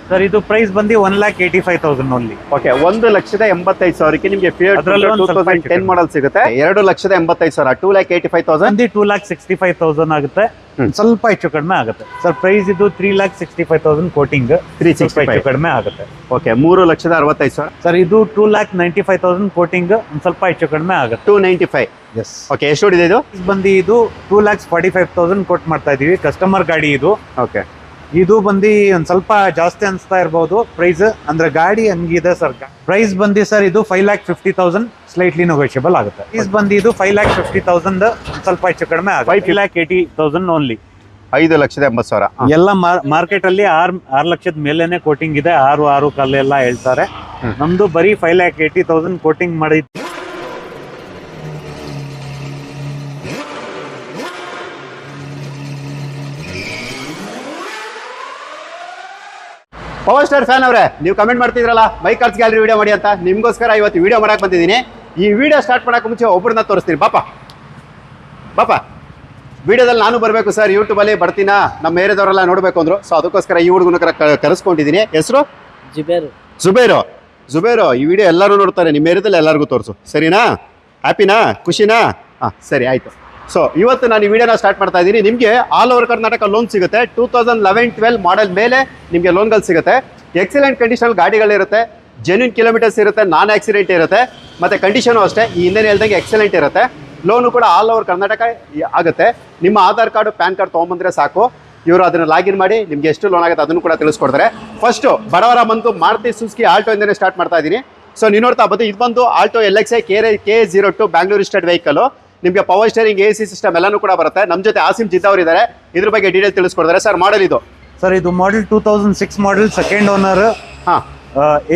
Sir ಇದು price ಬಂದು 1,85,000 only. Okay, 1,85,000ಕ್ಕೆ ನಿಮಗೆ ಫಿಯಟ್ 2010 ಮಾಡಲ್ ಸಿಗುತ್ತೆ. 2,85,000, 2,85,000 2,65,000 ಆಗುತ್ತೆ. ಸ್ವಲ್ಪ ಹೆಚ್ಚು ಕಡಿಮೆ ಆಗುತ್ತೆ ಸರ್. ಪ್ರೈಸ್ ಇದು 3,65,000 ಕೋಟಿಂಗ್, 365 ಕಡಿಮೆ ಆಗುತ್ತೆ. ಓಕೆ, 3,65,000 ಸರ್ ಇದು 2,95,000 ಕೋಟಿಂಗ್, ಒಂದ್ ಸ್ವಲ್ಪ ಹೆಚ್ಚು ಕಡಿಮೆ ಆಗುತ್ತೆ. 295. ಎಸ್. ಓಕೆ, ಎಷ್ಟು ಹೊಡಿದೆ ಇದು? ಬಂದು ಇದು 2,45,000 ಕೊಟ್ಟು ಮಾಡ್ತಾ ಇದೀವಿ. ಕಸ್ಟಮರ್ ಗಾಡಿ ಇದು. ಓಕೆ, ಇದು ಬಂದು ಒಂದ್ ಸ್ವಲ್ಪ ಜಾಸ್ತಿ ಅನ್ಸ್ತಾ ಇರಬಹುದು ಪ್ರೈಸ್, ಅಂದ್ರೆ ಗಾಡಿ ಹಂಗಿದೆ ಸರ್. ಪ್ರೈಸ್ ಬಂದು ಸರ್ ಇದು 5,50,000 ಸ್ಲೈಟ್ಲಿ ನೆಗೋಷಿಯಬಲ್ ಆಗುತ್ತೆ. ಪ್ರೈಸ್ ಬಂದು ಇದು 5,50,000 ಸ್ವಲ್ಪ ಹೆಚ್ಚು ಕಡಿಮೆ ಆಗುತ್ತೆ. 5,80,000 ಓನ್ಲಿ. 5,80,000. ಎಲ್ಲ ಮಾರ್ಕೆಟ್ ಅಲ್ಲಿ 6 ಲಕ್ಷದ ಮೇಲೆನೆ ಕೋಟಿಂಗ್ ಇದೆ. 6 ಕಾಲ ಎಲ್ಲ ಹೇಳ್ತಾರೆ. ನಮ್ದು ಬರೀ 5,80,000 ಕೋಟಿಂಗ್ ಮಾಡಿ. ಪವರ್ ಸ್ಟಾರ್ ಫ್ಯಾನ್ ಅವರೇ, ನೀವು ಕಮೆಂಟ್ ಮಾಡ್ತಿದ್ರಲ್ಲ ಬೈಕ್ ಕಾರ್ಸ್ ಗ್ಯಾಲರಿ ವಿಡಿಯೋ ಮಾಡಿ ಅಂತ, ನಿಮ್ಗೋಸ್ಕರ ಇವತ್ತು ವಿಡಿಯೋ ಮಾಡಕ್ ಬಂದಿದ್ದೀನಿ. ಈ ವಿಡಿಯೋ ಸ್ಟಾರ್ಟ್ ಮಾಡಕ್ಕೆ ಮುಂಚೆ ಒಬ್ಬರನ್ನ ತೋರಿಸ್ತೀನಿ. ಬಾಪ ವಿಡಿಯೋದಲ್ಲಿ ನಾನು ಬರಬೇಕು ಸರ್, ಯೂಟ್ಯೂಬಲ್ಲಿ ಬರ್ತೀನಾ, ನಮ್ಮ ಏರಿಯಾದವರೆಲ್ಲ ನೋಡಬೇಕು ಅಂದ್ರು. ಸೊ ಅದಕ್ಕೋಸ್ಕರ ಈ ಹುಡುಗನ ಕರೆಸ್ಕೊಂಡಿದ್ದೀನಿ. ಹೆಸರು ಜುಬೇರು. ಈ ವಿಡಿಯೋ ಎಲ್ಲರೂ ನೋಡ್ತಾರೆ, ನಿಮ್ಮ ಏರಿಯಾದಲ್ಲಿ ಎಲ್ಲರಿಗೂ ತೋರಿಸು, ಸರಿನಾ? ಹ್ಯಾಪಿನಾ? ಖುಷಿನಾ? ಸರಿ, ಆಯ್ತು. ಸೊ ಇವತ್ತು ನಾನು ಈ ವಿಡಿಯೋನ ಸ್ಟಾರ್ಟ್ ಮಾಡ್ತಾ ಇದ್ದೀನಿ. ನಿಮಗೆ ಆಲ್ ಓವರ್ ಕರ್ನಾಟಕ ಲೋನ್ ಸಿಗುತ್ತೆ. 2011-12 ಮಾಡೆಲ್ ಮೇಲೆ ನಿಮಗೆ ಲೋನ್ಗಳು ಸಿಗುತ್ತೆ. ಎಕ್ಸಲೆಂಟ್ ಕಂಡೀಷನ್ ಗಾಡಿಗಳಿರುತ್ತೆ, ಜೆನ್ಯೂನ್ ಕಿಲೋಮೀಟರ್ಸ್ ಇರುತ್ತೆ, ನಾನ್ ಆಕ್ಸಿಡೆಂಟ್ ಇರುತ್ತೆ, ಮತ್ತೆ ಕಂಡೀಷನು ಅಷ್ಟೇ ಈ ಹಿಂದೆ ಹೇಳ್ದಂಗೆ ಎಕ್ಸಲೆಂಟ್ ಇರುತ್ತೆ. ಲೋನು ಕೂಡ ಆಲ್ ಓವರ್ ಕರ್ನಾಟಕ ಆಗುತ್ತೆ. ನಿಮ್ಮ ಆಧಾರ್ ಕಾರ್ಡು, ಪ್ಯಾನ್ ಕಾರ್ಡ್ ತೊಗೊಂಬಂದ್ರೆ ಸಾಕು, ಇವರು ಅದನ್ನು ಲಾಗಿನ್ ಮಾಡಿ ನಿಮಗೆ ಎಷ್ಟು ಲೋನ್ ಆಗುತ್ತೆ ಅದನ್ನು ಕೂಡ ತಿಳಿಸ್ಕೊಡ್ತಾರೆ. ಫಸ್ಟು ಬಡವರ ಬಂತು ಮಾರುತಿ ಸುಜುಕಿ ಆಲ್ಟೋ ಇಂದನೇ ಸ್ಟಾರ್ಟ್ ಮಾಡ್ತಾ ಇದ್ದೀನಿ. ಸೊ ನೀವು ನೋಡ್ತಾ ಬಂದು ಇದು ಬಂದು Alto LXi K02 Bangalore registered vehicle. ನಿಮಗೆ ಪವರ್ ಸ್ಟೇರಿಂಗ್, AC ಸಿಸ್ಟಮ್ ಎಲ್ಲನೂ ಕೂಡ ಬರುತ್ತೆ. ನಮ್ಮ ಜೊತೆ ಆಸಿಮ್ ಜಿದ್ದ ಅವರು ಇದ್ದಾರೆ, ಇದ್ರ ಬಗ್ಗೆ ಡೀಟೇಲ್ ತಿಳಿಸ್ಕೊಡ್ತಾರೆ. ಸರ್, ಮಾಡೆಲ್ ಇದು? ಸರ್ ಇದು model 2006 model, second owner.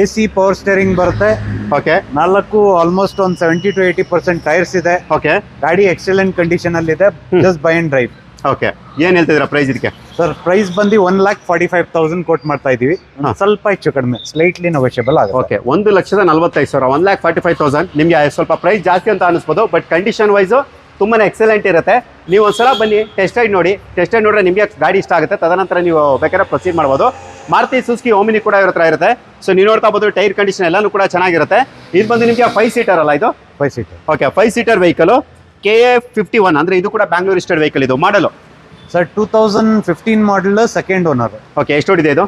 AC power steering ಬರುತ್ತೆ. ಓಕೆ, 4 ಆಲ್ಮೋಸ್ಟ್ ಒಂದು 70 to 80% ಟೈರ್ಸ್ ಇದೆ. ಓಕೆ, ಗಾಡಿ ಎಕ್ಸಲೆಂಟ್ ಕಂಡೀಷನ್ ಅಲ್ಲಿ ಇದೆ. Just buy and drive. Okay, ಏನ್ ಹೇಳ್ತಿದ್ದೀರಾ ಪ್ರೈಸ್ ಇದಕ್ಕೆ? ಸರ್ ಪ್ರೈಸ್ ಬಂದು 1,45,000 ಕೊಟ್ಟು ಮಾಡ್ತಾ ಇದೀವಿ. ಸ್ವಲ್ಪ ಹೆಚ್ಚು ಕಡಿಮೆ, ಸ್ಲೈಟ್ಲಿ ನೆಗೋಷಿಯಬಲ್ ಆಗುತ್ತೆ. ಓಕೆ, 1,45,000, 1,45,000 ನಿಮಗೆ ಸ್ವಲ್ಪ ಪ್ರೈಸ್ ಜಾಸ್ತಿ ಅಂತ ಅನಿಸ್ಬೋದು, ಬಟ್ ಕಂಡೀಷನ್ ವೈಸ್ ತುಂಬಾನೇ ಎಕ್ಸಲೆಂಟ್ ಇರುತ್ತೆ. ನೀವು ಒಂದ್ಸಲ ಬನ್ನಿ, ಟೆಸ್ಟ್ ರೈಡ್ ನೋಡಿದ್ರೆ ನಿಮಗೆ ಗಾಡಿ ಇಷ್ಟ ಆಗುತ್ತೆ. ತದನಂತರ ನೀವು ಬೇಕಾದ್ರೆ ಪ್ರೊಸೀಡ್ ಮಾಡ್ಬೋದು. ಮಾರುತಿ ಸುಜುಕಿ ಓಮಿನಿ ಕೂಡ ಇವ್ರ ಹತ್ರ ಇರುತ್ತೆ. ಸೊ ನೀವು ನೋಡ್ತಾ ಬೋದು, ಟೈರ್ ಕಂಡೀಷನ್ ಎಲ್ಲಾನು ಕೂಡ ಚೆನ್ನಾಗಿರುತ್ತೆ. ಇದು ಬಂದು ನಿಮಗೆ 5 ಸೀಟರ್ ಅಲ್ಲ ಇದು? 5 seater. Okay, 5 seater vehicle. KA51 ಅಂದ್ರೆ ಇದು ಕೂಡ ಬ್ಯಾಂಗ್ಳೂರ್ ರಿಜಿಸ್ಟರ್ಡ್ ವೆಹಿಕಲ್. ಇದು ಮಾಡಲು sir 2015 model, second owner. Okay, ಎಷ್ಟು ಹೊಡಿದೆ ಇದು?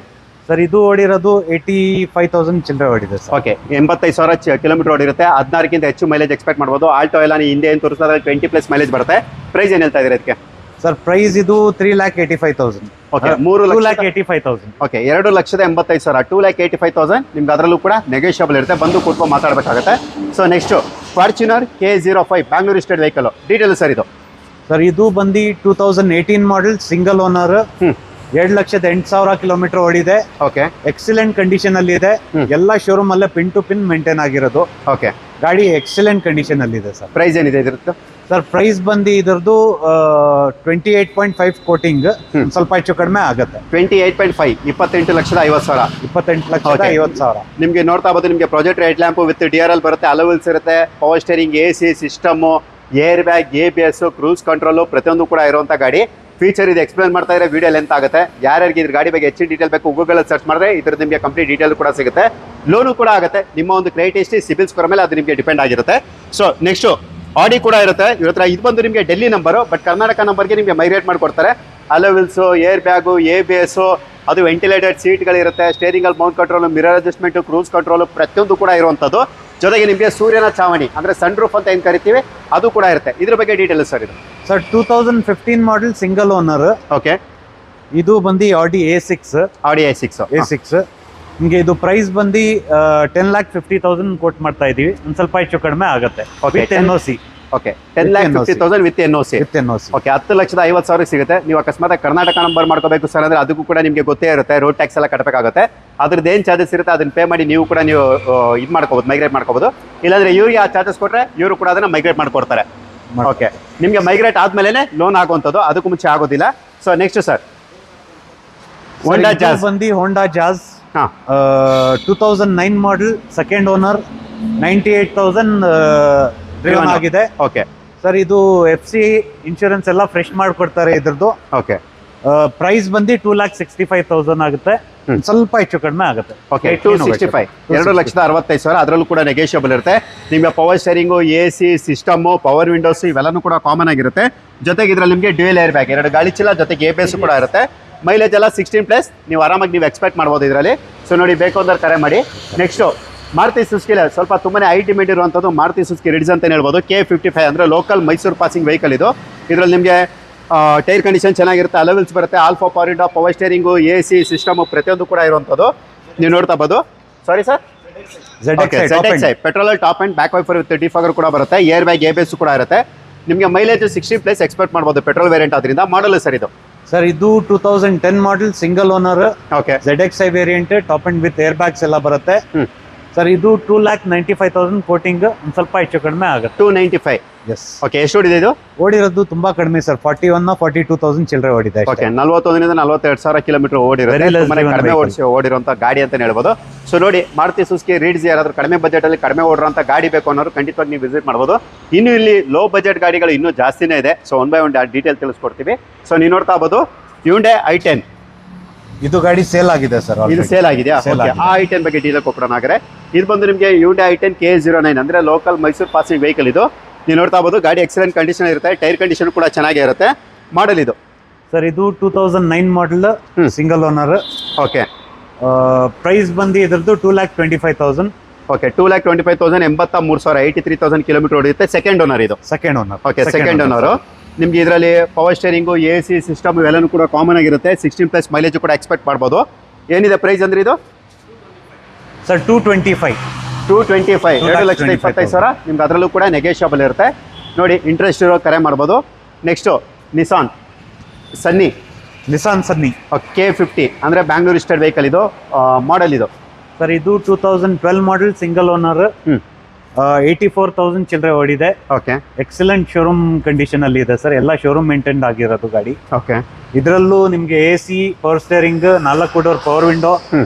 ಸರ್ ಇದು ಓಡಿರೋದು 85,000 ಚಿಲ್ಲರೆ ಓಡಿದೆ ಸರ್. ಓಕೆ, 85,000 ಕಿಲೋಮೀಟರ್ ಓಡಿರುತ್ತೆ. 16ಕ್ಕಿಂತ ಹೆಚ್ಚು ಮೈಲೇಜ್ ಎಕ್ಸ್ಪೆಕ್ಟ್ ಮಾಡ್ಬೋದು. ಆಲ್ಟೋ ಎಲ್ಲ ಹಿಂದೆ ಏನು ತೋರಿಸಿದ್ರೆ 20+ ಮೈಲೇಜ್ ಬರುತ್ತೆ. ಪ್ರೈಸ್ ಏನು ಹೇಳ್ತಾ ಇದ್ದೀರಾ ಇದಕ್ಕೆ? ಸರ್ ಪ್ರೈಸ್ ಇದು 3,85,000. ಓಕೆ, 3,85,000. ಓಕೆ, 2,85,000, 2,85,000 ನಿಮ್ಗೆ ಅದರಲ್ಲೂ ಕೂಡ ನೆಗೋಷಿಯಬಲ್ ಇರುತ್ತೆ. ಬಂದು ಕೂತ್ಕೊಂಡು ಮಾತಾಡಬೇಕಾಗುತ್ತೆ. So next Fortuner K05 Bangalore registered vehicle. Detail sir ಇದು? ಸರ್ ಇದು ಬಂದು 2018 ಮಾಡೆಲ್, ಸಿಂಗಲ್ ಓನರ್. 2,08,000 ಕಿಲೋಮೀಟರ್ ಓಡಿದೆ. ಓಕೆ, ಎಕ್ಸಲೆಂಟ್ ಕಂಡೀಷನ್ ಅಲ್ಲಿ ಇದೆ. ಎಲ್ಲ ಶೋರೂಮ್ ಅಲ್ಲೇ ಪಿನ್ ಟು ಪಿನ್ ಮೇಂಟೈನ್ ಆಗಿರೋದು. ಓಕೆ, ಗಾಡಿ ಎಕ್ಸಲೆಂಟ್ ಕಂಡೀಷನ್ ಅಲ್ಲಿ ಇದೆ ಸರ್. ಪ್ರೈಸ್ ಏನಿದೆ ಇದ್ರದ್ದು? ಸರ್ ಪ್ರೈಸ್ ಬಂದು ಇದರದ್ದು 28.5 ಕೋಟಿಂಗ್, ಸ್ವಲ್ಪ ಹೆಚ್ಚು ಕಡಿಮೆ ಆಗುತ್ತೆ. 28.5, 28,50,000. 28,50,000. ನಿಮಗೆ ನೋಡ್ತಾ ಬೋದು, ನಿಮಗೆ project head lamp with DRL ಬರುತ್ತೆ, ಅಲೋವಿಲ್ಸ್ ಇರುತ್ತೆ, power steering, AC system, air bag, ABS, cruise control ಪ್ರತಿಯೊಂದು ಕೂಡ ಇರುವಂಥ ಗಾಡಿ. ಫೀಚರ್ ಇದು ಎಕ್ಸ್ಪ್ಲೇನ್ ಮಾಡ್ತಾ ಇದ್ರೆ ವಿಡಿಯೋ ಲೆಂತ್ ಆಗುತ್ತೆ. ಯಾರ್ಯಾರಿಗೆ ಇದ್ರ ಗಾಡಿ ಬಗ್ಗೆ ಹೆಚ್ಚಿನ ಡೀಟೇಲ್ ಬೇಕು ಗೂಗಲಲ್ಲಿ ಸರ್ಚ್ ಮಾಡಿದ್ರೆ ಇದ್ರದ್ದು ನಿಮಗೆ ಕಂಪ್ಲೀಟ್ ಡೀಟೇಲ್ ಕೂಡ ಸಿಗುತ್ತೆ. ಲೋನು ಕೂಡ ಆಗುತ್ತೆ. ನಿಮ್ಮ ಒಂದು ಕ್ರೆಡಿಟ್ ಹಿಸ್ಟ್ರಿ, ಸಿಬಿಲ್ ಸ್ಕೋರ್ ಮೇಲೆ ಅದು ನಿಮಗೆ ಡಿಪೆಂಡ್ ಆಗಿರುತ್ತೆ. ಸೊ ನೆಕ್ಸ್ಟ್ ಆಡಿ ಕೂಡ ಇರುತ್ತೆ ಇವ್ರ ಹತ್ರ. ಇದು ಬಂದು ನಿಮಗೆ ಡೆಲ್ಲಿ ನಂಬರು, ಬಟ್ ಕರ್ನಾಟಕ ನಂಬರ್ಗೆ ನಿಮಗೆ ಮೈಗ್ರೇಟ್ ಮಾಡಿಕೊಡ್ತಾರೆ. ಅಲೋವಿಲ್ಸು, ಏರ್ ಬ್ಯಾಗು, ABS, ಅದು ವೆಂಟಿಲೇಟೆಡ್ ಸೀಟ್ಗಳಿರುತ್ತೆ, ಸ್ಟೇರಿಂಗಲ್ಲಿ mount control, mirror adjustment, cruise control ಪ್ರತಿಯೊಂದು ಕೂಡ ಇರುವಂಥದ್ದು. ಜೊತೆಗೆ ನಿಮಗೆ ಸೂರ್ಯನ ಚಾವಣಿ ಅಂದರೆ ಸನ್ ರೂಫ್ ಅಂತ ಏನು ಕರಿತೀವಿ ಅದು ಕೂಡ ಇರುತ್ತೆ. ಇದ್ರ ಬಗ್ಗೆ ಡೀಟೇಲ್ ಸರ್ ಇದು? Sir 2015 model, single owner. Okay, ಇದು ಬಂದು Audi A6. ನಿಮಗೆ ಇದು ಪ್ರೈಸ್ ಬಂದು 10,50,000 ಕೋಟ್ ಮಾಡ್ತಾ ಇದೀವಿ. ಒಂದು ಸ್ವಲ್ಪ ಹೆಚ್ಚು ಕಡಿಮೆ ಆಗುತ್ತೆ. NOC. Okay, 10,50,000 with NOC. Okay, 10,50,000 ಸಿಗುತ್ತೆ. ನೀವು ಅಕಸ್ಮಾತ್ ಕರ್ನಾಟಕ ನಂಬರ್ ಮಾಡ್ಕೋಬೇಕು ಸರ್ ಅಂದ್ರೆ ಅದಕ್ಕೂ ಕೂಡ ನಿಮಗೆ ಗೊತ್ತೇ ಇರುತ್ತೆ, ರೋಡ್ ಟ್ಯಾಕ್ಸ್ ಎಲ್ಲ ಕಟ್ಟಬೇಕಾಗುತ್ತೆ. ಅದ್ರದ್ದು ಏನು ಚಾರ್ಜಸ್ ಇರುತ್ತೆ ಅದನ್ನ ಪೇ ಮಾಡಿ ನೀವು ಕೂಡ ನೀವು ಇದು ಮಾಡ್ಕೋಬಹುದು, ಮೈಗ್ರೇಟ್ ಮಾಡ್ಕೋಬಹುದು. ಇಲ್ಲಾಂದ್ರೆ ಇವ್ರಿಗೆ ಆ ಚಾರ್ಜಸ್ ಕೊಟ್ಟರೆ ಇವರು ಕೂಡ ಅದನ್ನ ಮೈಗ್ರೇಟ್ ಮಾಡ್ಕೊಡ್ತಾರೆ. ಓಕೆ, ನಿಮಗೆ ಮೈಗ್ರೇಟ್ ಆದ್ಮೇಲೆ ಲೋನ್ ಆಗುವಂಥದ್ದು, ಅದಕ್ಕೂ ಮುಂಚೆ ಆಗೋದಿಲ್ಲ. So next sir Honda jazz 2009 model, second owner, 98,000 driven ಆಗಿದೆ. ಓಕೆ ಸರ್ ಇದು FC ಇನ್ಶೂರೆನ್ಸ್ ಎಲ್ಲ ಫ್ರೆಶ್ ಮಾಡ್ಕೊಡ್ತಾರೆ ಇದ್ರದ್ದು. ಓಕೆ, ಪ್ರೈಸ್ ಬಂದು 2,65,000 ಆಗುತ್ತೆ. ಸ್ವಲ್ಪ ಹೆಚ್ಚು ಕಡಿಮೆ ಆಗುತ್ತೆ. ಓಕೆ 265 2,65,000 ಅದರಲ್ಲೂ ಕೂಡ ನೆಗೋಷಿಯಬಲ್ ಇರುತ್ತೆ. ನಿಮಗೆ power steering, AC system, power Windows ಇವೆಲ್ಲನೂ ಕೂಡ ಕಾಮನ್ ಆಗಿರುತ್ತೆ. ಜೊತೆಗೆ ಇದರಲ್ಲಿ ನಿಮಗೆ ಡ್ಯೂಯಲ್ ಏರ್ ಬ್ಯಾಗ್, 2 ಗಾಳಿ ಚೀಲ, ಜೊತೆಗೆ ABS ಕೂಡ ಇರುತ್ತೆ. ಮೈಲೇಜ್ ಎಲ್ಲ 16+ ನೀವು ಆರಾಮಾಗಿ ನೀವು ಎಕ್ಸ್ಪೆಕ್ಟ್ ಮಾಡ್ಬೋದು ಇದರಲ್ಲಿ. ಸೊ ನೋಡಿ, ಬೇಕು ಅಂದ್ರೆ ಕರೆ ಮಾಡಿ. ನೆಕ್ಸ್ಟು ಮಾರುತಿ ಸುಜುಕಿಲಿ ಸ್ವಲ್ಪ ತುಂಬಾ ಹೈ ಡಿಮ್ಯಾಂಡ್ ಇರುವಂಥದ್ದು ಮಾರುತಿ ಸುಜುಕಿ ರಿಡ್ಜ್ ಅಂತ ಹೇಳ್ಬೋದು. K55 ಅಂದರೆ ಲೋಕಲ್ ಮೈಸೂರು ಪಾಸಿಂಗ್ ವೆಹಿಕಲ್ ಇದು. ಇದರಲ್ಲಿ ನಿಮಗೆ ಟೈರ್ ಕಂಡೀಷನ್ ಚೆನ್ನಾಗಿರುತ್ತೆ, ಅಲವೆಲ್ಸ್ ಬರುತ್ತೆ, alpha power window, power steering, AC system ಪ್ರತಿಯೊಂದು ಕೂಡ ಇರುವಂಥದ್ದು ನೀವು ನೋಡ್ತಾ ಬೋದು. Sorry sir, ZXi petrol top and back wiper with defogger ಕೂಡ ಬರುತ್ತೆ. ಏರ್ ಬ್ಯಾಗ್, ABS ಕೂಡ ಇರುತ್ತೆ. ನಿಮಗೆ ಮೈಲೇಜ್ 60+ ಎಕ್ಸ್ಪೆಕ್ಟ್ ಮಾಡ್ಬೋದು ಪೆಟ್ರೋಲ್ ವೇರಿಯಂಟ್ ಆದ್ರಿಂದ. ಮಾಡಲ್ ಸರ್ ಇದು ಸರ್, ಇದು 2010 model, single owner. Okay, ZXi variant, top and with air bags ಎಲ್ಲ ಬರುತ್ತೆ. ಸರ್, ಇದು 2,95,000 ಕೋಟಿಂಗ್, ಒಂದು ಸ್ವಲ್ಪ ಹೆಚ್ಚು ಕಡಿಮೆ ಆಗುತ್ತೆ. 295. ಎಸ್. ಓಕೆ, ಎಷ್ಟು ಓಡಿದೆ ಇದು? ಓಡಿರೋದು ತುಂಬಾ ಕಡಿಮೆ ಸರ್, 42,000 ಚಿಲ್ಲರೆ ಓಡಿದೆ. ಓಕೆ, 41,000 ರಿಂದ 42,000 ಕಿಲೋಮೀಟರ್ ಓಡಿರುತ್ತೆ. ಕಡಿಮೆ ಓಡಿರುವಂತ ಗಾಡಿ ಅಂತ ಹೇಳ್ಬೋದು. ಸೊ ನೋಡಿ, ಮಾರುತಿ ಸುಜುಕಿ ರಿಡ್ಜ್ ಯಾರಾದ್ರೂ ಕಡಿಮೆ ಬಜೆಟ್ ಅಲ್ಲಿ ಕಡಿಮೆ ಓಡಿರುವಂತ ಗಾಡಿ ಬೇಕು ಅನ್ನೋರು ಖಂಡಿತವಾಗಿ ನೀವು ವಿಸಿಟ್ ಮಾಡ್ಬೋದು. ಇನ್ನು ಇಲ್ಲಿ ಲೋ ಬಜೆಟ್ ಗಾಡಿಗಳು ಇನ್ನೂ ಜಾಸ್ತಿನೇ ಇದೆ. ಸೊ 1 by 1 ಡೀಟೇಲ್ ತಿಳಿಸ್ಕೊಡ್ತೀವಿ. ಸೊ ನೀವು ನೋಡ್ತಾ ಇರ್ಬೋದು Hyundai i10. ಇದು ಗಾಡಿ ಸೇಲ್ ಆಗಿದೆ ಸರ್. ಇದು ಸೇಲ್ ಆಗಿದೆಯಾ? ಆ i10 ಬಗ್ಗೆ ಡೀಟೇಲ್ ಕೊಡೋಣ. ಹಾಗಾದ್ರೆ ಇದು ಬಂದು ನಿಮಗೆ Hyundai i10 K09 ಅಂದ್ರೆ ಲೋಕಲ್ ಮೈಸೂರು ಪಾಸಿಂಗ್ ವೆಹಿಕಲ್ ಇದು. ನೀವು ನೋಡ್ತಾ ಇರ್ಬೋದು, ಗಾಡಿ ಎಕ್ಸಲೆಂಟ್ ಕಂಡೀಷನ್ ಇರುತ್ತೆ, ಟೈರ್ ಕಂಡೀಷನ್ ಕೂಡ ಚೆನ್ನಾಗೇ ಇರುತ್ತೆ. ಮಾಡಲ್ ಇದು ಸರ್, ಇದು 2009 model, single owner. Okay, price ಬಂದು ಇದರದ್ದು 2,25,000. ಓಕೆ, 2,25,000 83,000 83,000 ಕಿಲೋಮೀಟರ್ ಓಡಿರುತ್ತೆ. ಸೆಕೆಂಡ್ ಓನರ್ ಇದು. Second owner. Okay, second owner. ನಿಮ್ಗೆ ಇದರಲ್ಲಿ ಪವರ್ ಸ್ಟೇರಿಂಗು, AC ಸಿಸ್ಟಮ್ ಇವೆಲ್ಲನೂ ಕೂಡ ಕಾಮನ್ ಆಗಿರುತ್ತೆ. 16+ ಮೈಲೇಜ್ ಕೂಡ ಎಕ್ಸ್ಪೆಕ್ಟ್ ಮಾಡ್ಬೋದು. ಏನಿದೆ ಪ್ರೈಸ್ ಅಂದ್ರೆ ಇದು? ಸರ್, 225. 225 2,25,000. ನಿಮ್ಗೆ ಅದರಲ್ಲೂ ಕೂಡ ನೆಗೋಷಿಯಬಲ್ ಇರುತ್ತೆ. ನೋಡಿ, ಇಂಟ್ರೆಸ್ಟ್ ಇರೋ ಕರೆ ಮಾಡ್ಬೋದು. ನೆಕ್ಸ್ಟು ನಿಸಾನ್ ಸನ್ನಿ. K50 ಅಂದರೆ ಬ್ಯಾಂಗ್ಳೂರ್ ರಿಜಿಸ್ಟರ್ಡ್ ವೆಹಿಕಲ್ ಇದು. ಮಾಡೆಲ್ ಇದು ಸರ್, ಇದು 2012 ಮಾಡೆಲ್, ಸಿಂಗಲ್ ಓನರ್. 84,000 ಚಿಲ್ಲರೆ ಓಡಿದೆ. ಓಕೆ, ಎಕ್ಸಲೆಂಟ್ ಶೋರೂಮ್ ಕಂಡೀಷನ್ ಅಲ್ಲಿ ಇದೆ ಸರ್. ಎಲ್ಲ ಶೋರೂಮ್ ಮೇಂಟೈನ್ ಆಗಿರೋದು ಗಾಡಿ. ಓಕೆ, ಇದರಲ್ಲೂ ನಿಮ್ಗೆ AC, power steering, 4 door power window,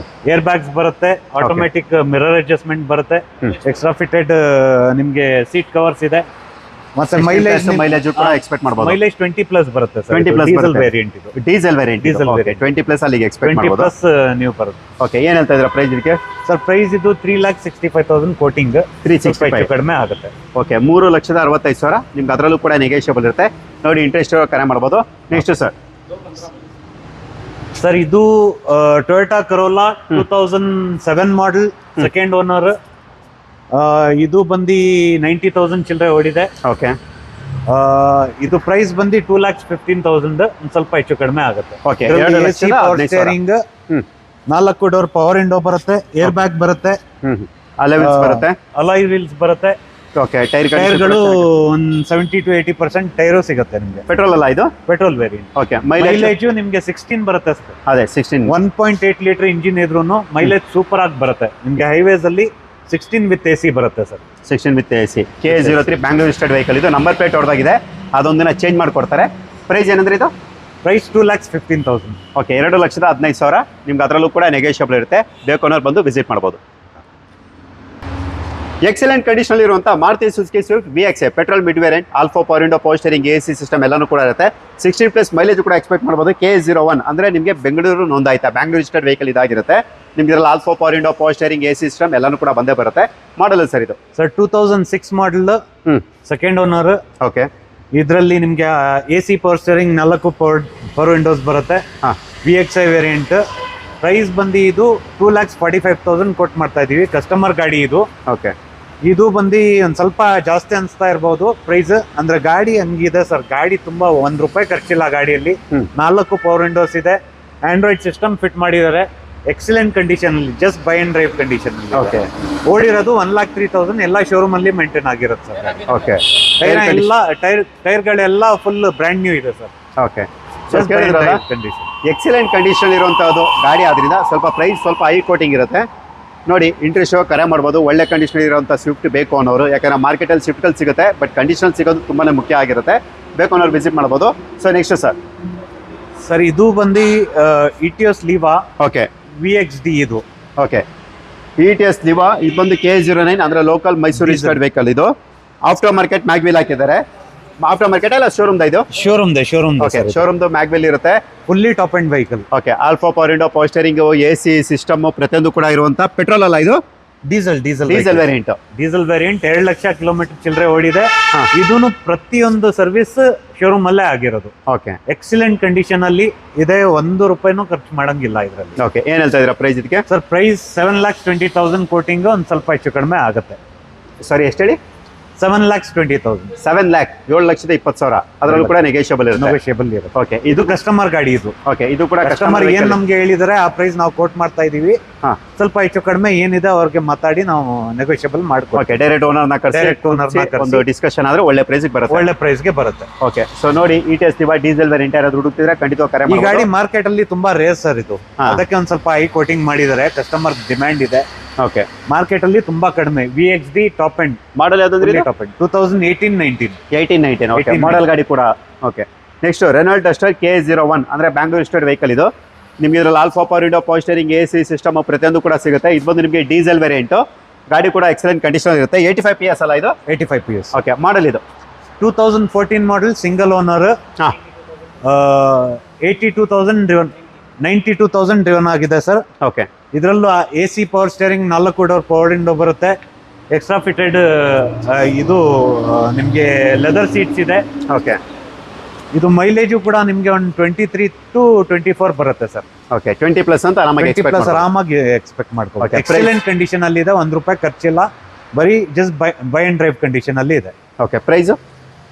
air bags ಬರುತ್ತೆ, ಆಟೋಮೆಟಿಕ್ ಮಿರರ್ ಅಡ್ಜಸ್ಟ್ಮೆಂಟ್ ಬರುತ್ತೆ, ಎಕ್ಸ್ಟ್ರಾ ಫಿಟೆಡ್ ನಿಮ್ಗೆ ಸೀಟ್ ಕವರ್ಸ್ ಇದೆ. ಮತ್ತೆ ಮೈಲೇಜ್ ಕೂಡ ಎಕ್ಸ್ಪೆಕ್ಟ್ ಮಾಡಬಹುದು. ಮೈಲೇಜ್ 20+ ಬರುತ್ತೆ ಸರ್. 20+ ಡೀಸೆಲ್ ವೇರಿಯಂಟ್ ಇದು. ಡೀಸೆಲ್ ವೇರಿಯಂಟ್ 20+ ಅಲ್ಲಿಗೆ ಎಕ್ಸ್ಪೆಕ್ಟ್ ಮಾಡಬಹುದು. 20+ ನೀವು ಬರುತ್ತೆ. ಓಕೆ, ಏನ್ ಹೇಳ್ತಾ ಇದ್ದೀರಾ ಪ್ರೈಸ್ ಇದಕ್ಕೆ? ಸರ್, ಪ್ರೈಸ್ ಇದು 3,65,000 ಕೋಟಿಂಗ್, 365 ಕಡಿಮೆ ಆಗುತ್ತೆ. ಓಕೆ, 3,65,000. ನಿಮ್ಗೆ ಅದರಲ್ಲೂ ಕೂಡ ನೆಗೋಷಿಯಬಲ್ ಇರುತ್ತೆ. ನೋಡಿ, ಇಂಟ್ರೆಸ್ಟ್ ಕರೆ ಮಾಡಬಹುದು. ನೆಕ್ಸ್ಟ್ ಸರ್, ಇದು Toyota Corolla 2007 model, second owner. ಇದು ಬಂದು 90,000 ಚಿಲ್ಲರೆ ಓಡಿದೆ. ಓಕೆ, ಇದು ಪ್ರೈಸ್ ಬಂದು 2,15,000, ಒಂದು ಸ್ವಲ್ಪ ಹೆಚ್ಚು ಕಡಿಮೆ ಆಗುತ್ತೆ. Okay, power steering, 4 door power window ಬರುತ್ತೆ, ಏರ್ ಬ್ಯಾಗ್ ಬರುತ್ತೆ, ಅಲೈವಿಲ್ಸ್ ಬರುತ್ತೆ, ಅಲಾಯ್ ವೀಲ್ಸ್ ಬರುತ್ತೆ. ಓಕೆ, ಟೈರ್ಗಳು ಒಂದು 70 to 80% ಟೈರು ಸಿಗುತ್ತೆ ನಿಮಗೆ. ಪೆಟ್ರೋಲ್ ಅಲ್ಲ ಇದು? Petrol variant. ಓಕೆ, ಮೈಲೇಜ್ ನಿಮಗೆ 16 ಬರುತ್ತೆ ಅಷ್ಟೇ. ಅದೇ 16. 1.8 ಲೀಟರ್ ಇಂಜಿನ್ ಇದ್ರೂ ಮೈಲೇಜ್ ಸೂಪರ್ ಆಗಿ ಬರುತ್ತೆ ನಿಮಗೆ. ಹೈವೇಸ್ ಅಲ್ಲಿ 16 ವಿತ್ AC ಬರುತ್ತೆ sir. 16 with AC. K03 Bangalore registered vehicle ಇದು. ನಂಬರ್ ಪ್ಲೇಟ್ ಹೊಡೆದಾಗಿದೆ, ಅದೊಂದಿನ ಚೇಂಜ್ ಮಾಡಿಕೊಡ್ತಾರೆ. ಪ್ರೈಸ್ ಏನಂದ್ರೆ ಇದು? ಪ್ರೈಸ್ 2,15,000. ಓಕೆ, 2,15,000. ನಿಮ್ಗೆ ಅದರಲ್ಲೂ ಕೂಡ ನೆಗೋಷಿಯಬಲ್ ಇರುತ್ತೆ. ಬೇಕು ಅನ್ನೋರು ಬಂದು ವಿಸಿಟ್ ಮಾಡ್ಬೋದು. ಎಕ್ಸಲೆಂಟ್ ಕಂಡೀಷನ್ ಇರುವಂಥ Maruti Suzuki Swift VXi petrol mid variant, alpha power window, power steering, AC system ಎಲ್ಲನೂ ಕೂಡ ಇರುತ್ತೆ. 16+ ಮೈಲೇಜ್ ಕೂಡ ಎಕ್ಸ್ಪೆಕ್ಟ್ ಮಾಡ್ಬೋದು. K01 ಅಂದರೆ ನಿಮಗೆ ಬೆಂಗಳೂರು ನೋಂದಾಯಿತ ಬ್ಯಾಂಗ್ಳೂರ್ ರಿಜಿಸ್ಟರ್ಡ್ ವೆಹಿಕಲ್ ಇದಾಗಿರುತ್ತೆ. ನಿಮ್ಗೆ ಇದರಲ್ಲಿ alpha power window, power steering, AC system ಎಲ್ಲನೂ ಕೂಡ ಬಂದೇ ಬರುತ್ತೆ. ಮಾಡಲ್ ಸರ್ ಇದು? Sir, 2006 model, second owner. Okay, ಇದರಲ್ಲಿ ನಿಮಗೆ AC power steering, 4 power Windows ಬರುತ್ತೆ. VXi variant. ಪ್ರೈಸ್ ಬಂದು ಇದು 2,45,000 ಕೊಟ್ಟು ಮಾಡ್ತಾ ಇದೀವಿ. ಕಸ್ಟಮರ್ ಗಾಡಿ ಇದು. ಓಕೆ, ಇದು ಬಂದು ಒಂದು ಸ್ವಲ್ಪ ಜಾಸ್ತಿ ಅನಿಸ್ತಾ ಇರ್ಬೋದು ಪ್ರೈಸ್. ಅಂದ್ರೆ ಗಾಡಿ ಹಂಗಿದೆ ಸರ್. ಗಾಡಿ ತುಂಬಾ ₹1 ಖರ್ಚಿಲ್ಲ ಗಾಡಿಯಲ್ಲಿ. 4 ಪವರ್ ವಿಂಡೋಸ್ ಇದೆ, ಆಂಡ್ರಾಯ್ಡ್ ಸಿಸ್ಟಮ್ ಫಿಟ್ ಮಾಡಿದ್ದಾರೆ. ಎಕ್ಸಲೆಂಟ್ ಕಂಡೀಷನ್ ಅಲ್ಲಿ, just buy and drive condition. Okay, ಓಡಿರೋದು 1,03,000. ಎಲ್ಲ ಶೋರೂಮ್ ಅಲ್ಲಿ ಮೇಂಟೈನ್ ಆಗಿರುತ್ತೆ ಸರ್. ಓಕೆ, ಟೈರ್ಗಳೆಲ್ಲ ಫುಲ್ ಬ್ರ್ಯಾಂಡ್ ನ್ಯೂ ಇದೆ sir. Okay, condition excellent condition ಇರುವಂತಹದ್ದು ಗಾಡಿ ಆದ್ರಿಂದ ಸ್ವಲ್ಪ ಪ್ರೈಸ್ ಸ್ವಲ್ಪ ಹೈ ಕೋಟಿಂಗ್ ಇರುತ್ತೆ. ನೋಡಿ, ಇಂಟ್ರೆಸ್ಟ್ ಕರೆ ಮಾಡ್ಬೋದು. ಒಳ್ಳೆ ಕಂಡೀಷನ್ ಇರುವಂಥ ಸ್ವಿಫ್ಟ್ ಬೇಕು ಅನ್ನೋರು, ಯಾಕಂದ್ರೆ ಮಾರ್ಕೆಟಲ್ಲಿ ಸ್ವಿಫ್ಟಲ್ಲಿ ಸಿಗುತ್ತೆ, ಬಟ್ ಕಂಡೀಷನ್ ಸಿಗೋದು ತುಂಬಾ ಮುಖ್ಯ ಆಗಿರುತ್ತೆ. ಬೇಕು ಅನ್ನೋರು ವಿಸಿಟ್ ಮಾಡ್ಬೋದು. ಸೊ ನೆಕ್ಸ್ಟ್ ಸರ್, ಇದು ಬಂದು ETS ಲೀವಾ. ಓಕೆ, VXD ಇದು. Okay, ETS Liva. ಇದು ಬಂದು K09 ಅಂದ್ರೆ ಲೋಕಲ್ ಮೈಸೂರು ರಿಜಿಸ್ಟರ್ಡ್ ವೆಹಿಕಲ್ ಇದು. ಆಫ್ಟರ್ ಮಾರ್ಕೆಟ್ ಮ್ಯಾಗ್ವೀಲ್ ಹಾಕಿದ್ದಾರೆ. ಆಫ್ಟರ್ ಮಾರ್ಕೆಟ್ ಅಲ್ಲ ಶೋರೂಮ್ ಇದು? ಶೋರೂಮ್ ಓಕೆ, ಶೋರೂಮ್ದು ಮ್ಯಾಗ್ವೆಲ್ ಇರುತ್ತೆ. Fully top and vehicle. Okay, alpha power window, power steering, AC system ಪ್ರತಿಯೊಂದು ಕೂಡ ಇರುವಂತ ಪೆಟ್ರೋಲ್ ಅಲ್ಲ ಇದು? Diesel variant. Diesel variant 2 lakh kilometre ಚಿಲ್ಲರೆ ಓಡಿದೆ. ಇದೂನು ಪ್ರತಿಯೊಂದು ಸರ್ವಿಸ್ ಶೋರೂಮ್ ಅಲ್ಲೇ ಆಗಿರೋದು. ಓಕೆ, ಎಕ್ಸಲೆಂಟ್ ಕಂಡೀಷನ್ ಅಲ್ಲಿ ಇದೆ. 1 ರೂಪಾಯಿನೂ ಖರ್ಚು ಮಾಡಂಗಿಲ್ಲ ಇದರಲ್ಲಿ. ಓಕೆ, ಏನ್ ಹೇಳ್ತಾ ಇದೀರಾ ಪ್ರೈಸ್ ಇದಕ್ಕೆ? ಸರ್ ಪ್ರೈಸ್ 7,20,000 ಕೋಟಿಂಗ್ ಒಂದ್ ಸ್ವಲ್ಪ ಹೆಚ್ಚು ಕಡಿಮೆ ಆಗುತ್ತೆ. ಸಾರಿ, ಎಷ್ಟು ಹೇಳಿ? 7,20,000. 7 lakh, 7,20,000. ಅದರಲ್ಲೂ ಕೂಡ ನೆಗೋಷಿಯಬಲ್ ಇರುತ್ತೆ. ಓಕೆ, ಇದು ಕಸ್ಟಮರ್ ಗಾಡಿ ಇದು. ಓಕೆ, ಇದು ಕೂಡ ಕಸ್ಟಮರ್ ಏನ್ ನಮ್ಗೆ ಹೇಳಿದಾರೆ ಆ ಪ್ರೈಸ್ ನಾವು ಕೋಟ್ ಮಾಡ್ತಾ ಇದೀವಿ. ಸ್ವಲ್ಪ ಹೆಚ್ಚು ಕಡಿಮೆ ಏನಿದೆ ಅವ್ರಿಗೆ ಮಾತಾಡಿ ನಾವು ನೆಗೋಷಿಯಬಲ್ ಮಾಡ್ಕೊ. ಓಕೆ, ಡೈರೆಕ್ಟ್ ಓನರ್ ನ ಕರೆಸಿ ಒಂದು ಡಿಸ್ಕಷನ್ ಆದ್ರೆ ಒಳ್ಳೆ ಪ್ರೈಸ್ ಬರುತ್ತೆ. ಒಳ್ಳೆ ಪ್ರೈಸ್ ಗೆ ಬರುತ್ತೆ. ಓಕೆ, ಸೊ ನೋಡಿ, ಈ ಟೆಸ್ಟ್ ಡೀಸೆಲ್ ವೇರಿಯಂಟ್ ಯಾರಾದ್ರೂ ಹುಡುಕ್ತಿದ್ರೆ ಖಂಡಿತ ಕರೆ ಈ ಗಾಡಿ ಮಾರ್ಕೆಟ್ ಅಲ್ಲಿ ತುಂಬಾ ರೇರ್ ಸರ್ ಇದು. ಅದಕ್ಕೆ ಒಂದ್ ಸ್ವಲ್ಪ ಹೈ ಕೋಟಿಂಗ್ ಮಾಡಿದ್ದಾರೆ. ಕಸ್ಟಮರ್ ಡಿಮ್ಯಾಂಡ್ ಇದೆ. ಓಕೆ, ಮಾರ್ಕೆಟ್ ಅಲ್ಲಿ ತುಂಬಾ ಕಡಿಮೆ. VXD ಟಾಪ್ ಎಂಡ್ ಮಾಡಲ್ ಯಾವ್ದಂದ್ರೆ? Top end 2018-19. 18-19. ಓಕೆ, ಮಾಡಲ್ ಗಾಡಿ ಕೂಡ. Okay, next Renault Duster K01 ಅಂದ್ರೆ ಬ್ಯಾಂಗ್ಳೂರ್ ರಿಜಿಸ್ಟರ್ಡ್ ವೆಹಿಕಲ್ ಇದು. ನಿಮ್ಗೆ ಇದ್ರಲ್ಲಿ alpha power window, power steering, AC system ಪ್ರತಿಯೊಂದು ಕೂಡ ಸಿಗುತ್ತೆ. ಇದು ಬಂದು ನಿಮಗೆ ಡೀಸೆಲ್ ವೇರಿಯಂಟ್. ಗಾಡಿ ಕೂಡ ಎಕ್ಸಲೆಂಟ್ ಕಂಡೀಷನ್ ಇರುತ್ತೆ. 85 PS ಅಲ್ಲ ಇದು? 85 PS. ಓಕೆ, ಮಾಡಲ್ ಇದು 2014 ಮಾಡಲ್, ಸಿಂಗಲ್ ಓನರ್. 82,000 ಡ್ರಿವನ್, 92,000 ಡ್ರಿವನ್ ಆಗಿದೆ ಸರ್. ಓಕೆ, ಇದರಲ್ಲೂ AC power steering, 4 door power window ಬರುತ್ತೆ. ಎಕ್ಸ್ಟ್ರಾ ಫಿಟೆಡ್ ಇದು ನಿಮಗೆ ಲೆದರ್ ಸೀಟ್ಸ್ ಇದೆ. ಓಕೆ, ಇದು ಮೈಲೇಜು ಕೂಡ ನಿಮಗೆ ಒಂದು 23 to 24 ಬರುತ್ತೆ ಸರ್. ಓಕೆ, 20+ ಅಂತ ಆರಾಮಾಗಿ 20+ ಆರಾಮಾಗಿ ಎಕ್ಸ್ಪೆಕ್ಟ್ ಮಾಡ್ಕೋಬಹುದು. Okay, ಎಕ್ಸಲೆಂಟ್ ಕಂಡೀಷನ್ ಅಲ್ಲಿ ಇದೆ. 1 ರೂಪಾಯಿ ಖರ್ಚಿಲ್ಲ. ಬರೀ just buy and drive condition ಅಲ್ಲಿ ಇದೆ. ಓಕೆ,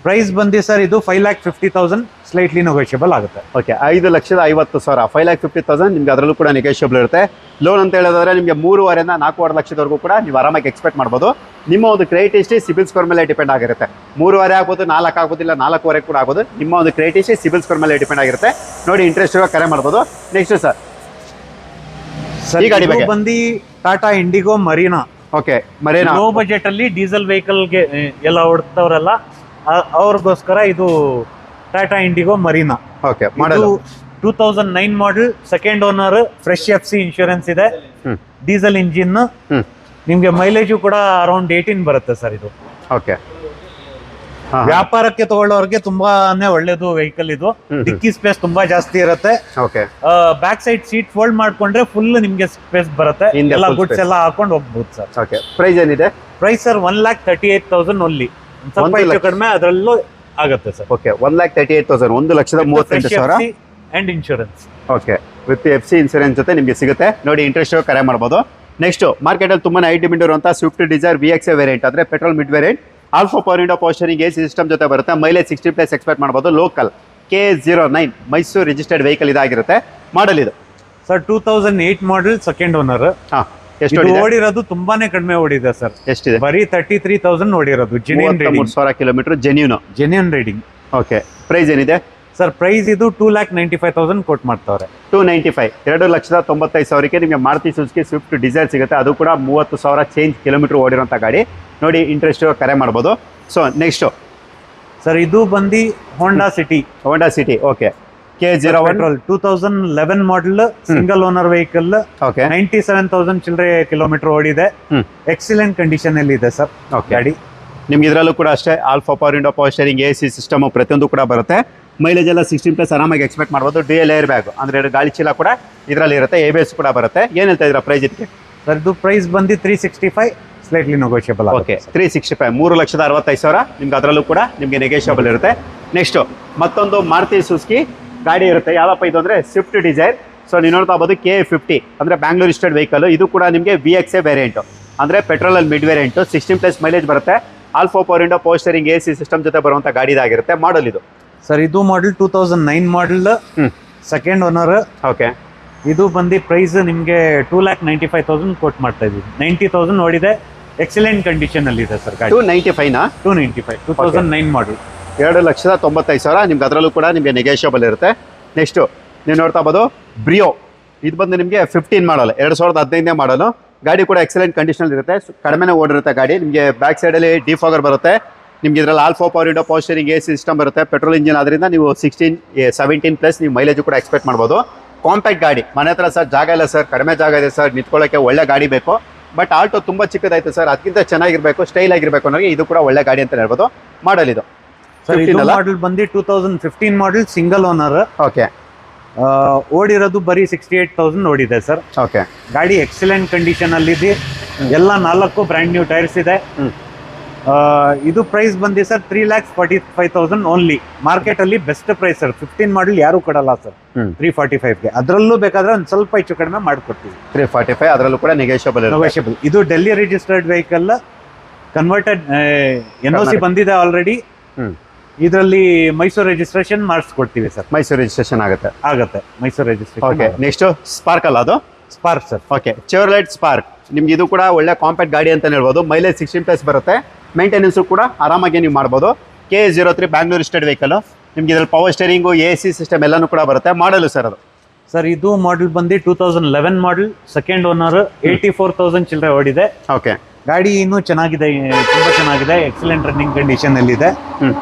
ಪ್ರೈಸ್ ಬಂದಿ ಸರ್ ಇದು 5,50,000 ಸ್ಲೈಟ್ಲಿ ನೆಗೋಷಿಯಬಲ್ ಆಗುತ್ತೆ. ಓಕೆ, 5,50,000 5,50,000 ನಿಮ್ಗೆ ಅದರಲ್ಲೂ ಕೂಡ ನೆಗೋಷಿಯಬಲ್ ಇರುತ್ತೆ. ಲೋನ್ ಅಂತ ಹೇಳಿದ್ರೆ ನಿಮಗೆ 3.5 ಇಂದ 4.5 ಲಕ್ಷದವರೆಗೂ ಕೂಡ ನೀವು ಆರಾಮಾಗಿ ಎಕ್ಸ್ಪೆಕ್ಟ್ ಮಾಡ್ಬೋದು. ನಿಮ್ಮ ಒಂದು ಕ್ರೆಡಿಟ್ ಹಿಸ್ಟ್ರಿ, ಸಿಬಿಲ್ ಸ್ಕೋರ್ ಮೇಲೆ ಡಿಪೆಂಡ್ ಆಗಿರುತ್ತೆ. 3.5 ಆಗ್ಬೋದು, 4 ಆಗ್ಬೋದಿಲ್ಲ, 4.5 ಕೂಡ ಆಗ್ಬೋದು. ನಿಮ್ಮ ಒಂದು ಕ್ರೆಡಿಟ್ ಹಿಸ್ಟ್ರಿ, ಸಿಬಿಲ್ ಸ್ಕೋರ್ ಮೇಲೆ ಡಿಪೆಂಡ್ ಆಗಿರುತ್ತೆ. ನೋಡಿ, ಇಂಟ್ರೆಸ್ಟ್ ಇರೋ ಕರೆ ಮಾಡ್ಬೋದು. ನೆಕ್ಸ್ಟ್ ಸರ್, ಈ ಗಾಡಿ ಬಗ್ಗೆ ಬಂದು Tata Indigo Marina. Okay, Marina low budget ಅಲ್ಲಿ ಡೀಸೆಲ್ ವೆಹಿಕಲ್ಗೆ ಎಲ್ಲ ಓಡ್ತವ್ರಲ್ಲ ಅವ್ರಿಗೋಸ್ಕರ ಇದು Tata Indigo Marina. Okay, model 2009 model, second owner, fresh FC insurance ಇದೆ. Diesel engine. ನಿಮ್ಗೆ ಮೈಲೇಜು ಕೂಡ ಅರೌಂಡ್ 18 ಬರುತ್ತೆ ಸರ್ ಇದು. ಓಕೆ, ವ್ಯಾಪಾರಕ್ಕೆ ತಗೊಳ್ಳೋರ್ಗೆ ತುಂಬಾನೇ ಒಳ್ಳೇದು ವೆಹಿಕಲ್ ಇದು. ಡಿಕ್ಕಿ ಸ್ಪೇಸ್ ತುಂಬಾ ಜಾಸ್ತಿ ಇರುತ್ತೆ. Okay, back side seat fold ಮಾಡ್ಕೊಂಡ್ರೆ ಫುಲ್ ನಿಮ್ಗೆ ಸ್ಪೇಸ್ ಬರುತ್ತೆ. ಎಲ್ಲ ಗುಡ್ಸ್ ಎಲ್ಲ ಹಾಕೊಂಡು ಹೋಗ್ಬೋದು ಸರ್. ಓಕೆ, ಪ್ರೈಸ್ ಏನಿದೆ? Price sir 1,38,000 only. ಸ್ವಲ್ಪ ಹೆಚ್ಚು ಕಡಿಮೆ ಅದರಲ್ಲೂ ಆಗುತ್ತೆ ಸರ್. Okay, 1,38,000, 1,38,000 and insurance. Okay, with FC insurance ಜೊತೆ ನಿಮಗೆ ಸಿಗುತ್ತೆ. ನೋಡಿ, ಇಂಟ್ರೆಸ್ಟ್ ಕರೆ ಮಾಡ್ಬೋದು. ನೆಕ್ಸ್ಟ್ ಮಾರ್ಕೆಟ್ ಅಲ್ಲಿ ತುಂಬಾ ಹೈ ಡಿಮ್ಯಾಂಡ್ ಇರುವಂತಹ ಸ್ವಿಫ್ಟ್ ಡಿಸೈರ್ VXA ವೇರಿಯಂಟ್ ಅಂದ್ರೆ petrol mid variant. Alpha power window, power steering, AC system ಜೊತೆ ಬರುತ್ತೆ. ಮೈಲೇಜ್ 60+ ಎಕ್ಸ್ಪೆಕ್ಟ್ ಮಾಡ್ಬೋದು. Local K09 Mysuru registered vehicle ಇದಾಗಿರುತ್ತೆ. ಮಾಡಲ್ ಇದು ಸರ್ 2008 ಮಾಡಲ್, ಸೆಕೆಂಡ್ ಓನರ್. ಎಷ್ಟು ಓಡಿರೋದು ತುಂಬಾನೇ ಕಡಿಮೆ ಓಡಿದೆ ಸರ್. ಎಷ್ಟಿದೆ? ಬರೀ 33,000 ಓಡಿರೋದು. Genuine 33,000 kilometre genuine riding. Okay, price ಏನಿದೆ ಸರ್? ಪ್ರೈಸ್ ಇದು 2,95,000 ಕೋಟ್ ಮಾಡ್ತಾವ್ರೆ. 295, 2,95,000ಕ್ಕೆ ನಿಮಗೆ ಮಾರುತಿ ಸುಜುಕಿ ಸ್ವಿಫ್ಟ್ ಡಿಸೈರ್ ಸಿಗುತ್ತೆ. ಅದು ಕೂಡ 30,000 ಚೇಂಜ್ ಕಿಲೋಮೀಟರ್ ಓಡಿರೋಂಥ ಗಾಡಿ. ನೋಡಿ, ಇಂಟ್ರೆಸ್ಟ್ ಕರೆ ಮಾಡ್ಬೋದು. ಸೊ ನೆಕ್ಸ್ಟ್ ಸರ್, ಇದು ಬಂದು ಹೋಂಡಾ ಸಿಟಿ. ಓಕೆ, K01 2011 ಮಾಡಲ್, ಸಿಂಗಲ್ ಓನರ್ ವೆಹಿಕಲ್. ಓಕೆ, 97,000 ಚಿಲ್ಲರೆ ಕಿಲೋಮೀಟರ್ ಓಡಿದೆ. ಎಕ್ಸಲೆಂಟ್ ಕಂಡೀಷನ್ ಅಲ್ಲಿ ಇದೆ ಸರ್ ಗಾಡಿ. ನಿಮ್ಗೆ ಇದರಲ್ಲೂ ಕೂಡ ಅಷ್ಟೇ alpha power window, power steering, AC system ಪ್ರತಿಯೊಂದು ಕೂಡ ಬರುತ್ತೆ. ಮೈಲೇಜ್ ಎಲ್ಲ 16+ ಆರಾಮಾಗಿ ಎಕ್ಸ್ಪೆಕ್ಟ್ ಮಾಡ್ಬೋದು. ಡ್ಯೂಯಲ್ ಏರ್ ಬ್ಯಾಗ್ ಅಂದ್ರೆ ಗಾಳಿ ಚೀಲ ಕೂಡ ಇದರಲ್ಲಿ ಇರುತ್ತೆ. ABS ಕೂಡ ಬರುತ್ತೆ. ಏನ್ ಹೇಳ್ತಾ ಇದ್ರ ಪ್ರೈಸ್ ಇದಕ್ಕೆ? ಸರ್, ಇದು ಪ್ರೈಸ್ ಬಂದು 365, ಸ್ಲೈಟ್ಲಿ ನೆಗೋಷಿಯಬಲ್. ಓಕೆ, 365, 3,65,000 ನಿಮ್ಗೆ ಅದರಲ್ಲೂ ಕೂಡ ನಿಮ್ಗೆ ನೆಗೋಷಿಯಬಲ್ ಇರುತ್ತೆ. ನೆಕ್ಸ್ಟ್ ಮತ್ತೊಂದು ಮಾರುತಿ ಸುಜುಕಿ ಗಾಡಿ ಇರುತ್ತೆ. ಯಾವಪ್ಪ ಇದು ಅಂದ್ರೆ ಸ್ವಿಫ್ಟ್ ಡಿಸೈರ್. ಸೊ ನೀವು ನೋಡ್ತಾ ಹೋಗ್ಬೋದು, K50 ಅಂದ್ರೆ ಬ್ಯಾಂಗ್ಳೂರ್ ರಿಜಿಸ್ಟರ್ಡ್ ವೆಹಿಕಲ್. ಇದು ಕೂಡ ನಿಮಗೆ VXA ವೇರಿಯಂಟ್ ಅಂದ್ರೆ ಪೆಟ್ರೋಲ್ ಅಲ್ಲಿ ಮಿಡ್ ವೇರಿಯಂಟ್. 16+ ಮೈಲೇಜ್ ಬರುತ್ತೆ. Alpha power window, power steering, AC system ಜೊತೆ ಬರುವಂತ ಗಾಡಿ ಇದಾಗಿರುತ್ತೆ. ಮಾಡಲ್ ಇದು ಸರ್, ಇದು ಮಾಡಲ್ 2009 ಮಾಡಲ್, ಸೆಕೆಂಡ್ ಓನರ್. ಓಕೆ, ಇದು ಬಂದು ಪ್ರೈಸ್ ನಿಮಗೆ 2,95,000 ಕೋಟ್ ಮಾಡ್ತಾ ಇದೀವಿ. 90,000 ಓಡಿದೆ. ಎಕ್ಸಲೆಂಟ್ ಕಂಡೀಷನ್ ಅಲ್ಲಿ ಇದೆ ಸರ್ ಗಾಡಿ. 295 2009 ಮಾಡಲ್. 2,95,000 ನಿಮ್ಗೆ ಅದರಲ್ಲೂ ಕೂಡ ನಿಮಗೆ ನೆಗೋಷಿಯಬಲ್ ಇರುತ್ತೆ. ನೆಕ್ಸ್ಟ್ ನೀವು ನೋಡ್ತಾ ಇರ್ಬೋದು, ಬ್ರಿಯೋ. ಇದು ಬಂದು ನಿಮಗೆ 15 ಮಾಡಲ್, 2015 ಮಾಡಲು. ಗಾಡಿ ಕೂಡ ಎಕ್ಸಲೆಂಟ್ ಕಂಡೀಷನ್ ಇರುತ್ತೆ. ಕಡಿಮೆನೇ ಓಡಿರುತ್ತೆ ಗಾಡಿ. ನಿಮಗೆ ಬ್ಯಾಕ್ ಸೈಡಲ್ಲಿ ಡಿಫಾಗರ್ ಬರುತ್ತೆ. ನಿಮ್ಗೆ ಇದರಲ್ಲಿ alpha power window, power steering, AC system ಬರುತ್ತೆ. ಪೆಟ್ರೋಲ್ ಇಂಜಿನ್ ಆದ್ರಿಂದ ನೀವು 17+ ನೀವು ಮೈಲೇಜ್ ಕೂಡ ಎಕ್ಸ್ಪೆಕ್ಟ್ ಮಾಡ್ಬೋದು. ಕಾಂಪ್ಯಾಕ್ಟ್ ಗಾಡಿ. ಮನೆ ಹತ್ರ ಸರ್ ಜಾಗ ಇಲ್ಲ ಸರ್, ಕಡಿಮೆ ಜಾಗ ಇದೆ ಸರ್, ನಿಂತ್ಕೊಳ್ಳೋಕ್ಕೆ ಒಳ್ಳೆ ಗಾಡಿ ಬೇಕು. ಬಟ್ ಆಲ್ಟೋ ತುಂಬ ಚಿಕ್ಕದಾಯ್ತು ಸರ್, ಅದಕ್ಕಿಂತ ಚೆನ್ನಾಗಿರಬೇಕು, ಸ್ಟೈಲ್ ಆಗಿರಬೇಕು ಅನ್ನೋರಿಗೆ ಇದು ಕೂಡ ಒಳ್ಳೆ ಗಾಡಿ ಅಂತ ಹೇಳ್ಬೋದು. ಮಾಡಲ್ ಇದು ಸರ್ ಇದು ಮಾಡೆಲ್ ಬಂದು 2015 ಮಾಡೆಲ್ ಸಿಂಗಲ್ ಓನರ್. ಓಕೆ ಓಡಿರೋದು ಬರೀ 68,000 ಓಡಿದೆ ಸರ್. ಓಕೆ ಗಾಡಿ ಎಕ್ಸಲೆಂಟ್ ಕಂಡೀಷನ್ ಅಲ್ಲಿ ಇದೆ. ಎಲ್ಲ 4 ಬ್ರ್ಯಾಂಡ್ ನ್ಯೂ ಟೈರ್ಸ್ ಇದೆ. ಇದು ಪ್ರೈಸ್ ಬಂದಿ ಸರ್ 3,45,000 ಓನ್ಲಿ. ಮಾರ್ಕೆಟ್ ಅಲ್ಲಿ ಬೆಸ್ಟ್ ಪ್ರೈಸ್ ಸರ್. 15 ಮಾಡೆಲ್ ಯಾರು ಕೊಡಲ್ಲ ಸರ್ 345ಗೆ. ಅದರಲ್ಲೂ ಬೇಕಾದ್ರೆ ಒಂದು ಸ್ವಲ್ಪ ಹೆಚ್ಚು ಕಡಿಮೆ ಮಾಡ್ಕೊಡ್ತೀವಿ. 345 ಅದರಲ್ಲೂ ಕೂಡ ನೆಗೋಷಿಯಬಲ್. ಇದು Delhi registered vehicle, converted NOC ಬಂದಿದೆ ಆಲ್ರೆಡಿ. ಇದರಲ್ಲಿ ಮೈಸೂರು ರಿಜಿಸ್ಟ್ರೇಷನ್ ಮಾಡಿಸ್ಕೊಡ್ತೀವಿ ಸರ್. ಮೈಸೂರು ರಿಜಿಸ್ಟ್ರೇಷನ್ ಆಗುತ್ತೆ Mysuru registration. Okay next Spark ಅಲ್ಲ ಅದು? Spark sir. Okay Chevrolet Spark ನಿಮ್ಗೆ ಇದು ಕೂಡ ಒಳ್ಳೆ ಕಾಂಪ್ಯಾಕ್ಟ್ ಗಾಡಿ ಅಂತ ಹೇಳ್ಬೋದು. ಮೈಲೇಜ್ 16+ ಬರುತ್ತೆ. ಮೇಂಟೆನೆನ್ಸ್ ಕೂಡ ಆರಾಮಾಗಿ ನೀವು ಮಾಡ್ಬೋದು. KA03 Bangalore state vehicle. ನಿಮ್ಗೆ ಇದ್ರಲ್ಲಿ ಪವರ್ ಸ್ಟೇರಿಂಗು AC ಸಿಸ್ಟಮ್ ಎಲ್ಲಾನು ಕೂಡ ಬರುತ್ತೆ. ಮಾಡಲು ಸರ್ ಅದು? ಸರ್ ಇದು ಮಾಡೆಲ್ ಬಂದು 2011 ಮಾಡೆಲ್, ಸೆಕೆಂಡ್ ಓನರ್, 84,000 ಚಿಲ್ಲರೆ ಓಡಿದೆ. ಓಕೆ ಗಾಡಿ ಇನ್ನೂ ಚೆನ್ನಾಗಿದೆ, ತುಂಬಾ ಚೆನ್ನಾಗಿದೆ, ಎಕ್ಸಲೆಂಟ್ ರನ್ನಿಂಗ್ ಕಂಡೀಷನ್ ಅಲ್ಲಿ ಇದೆ.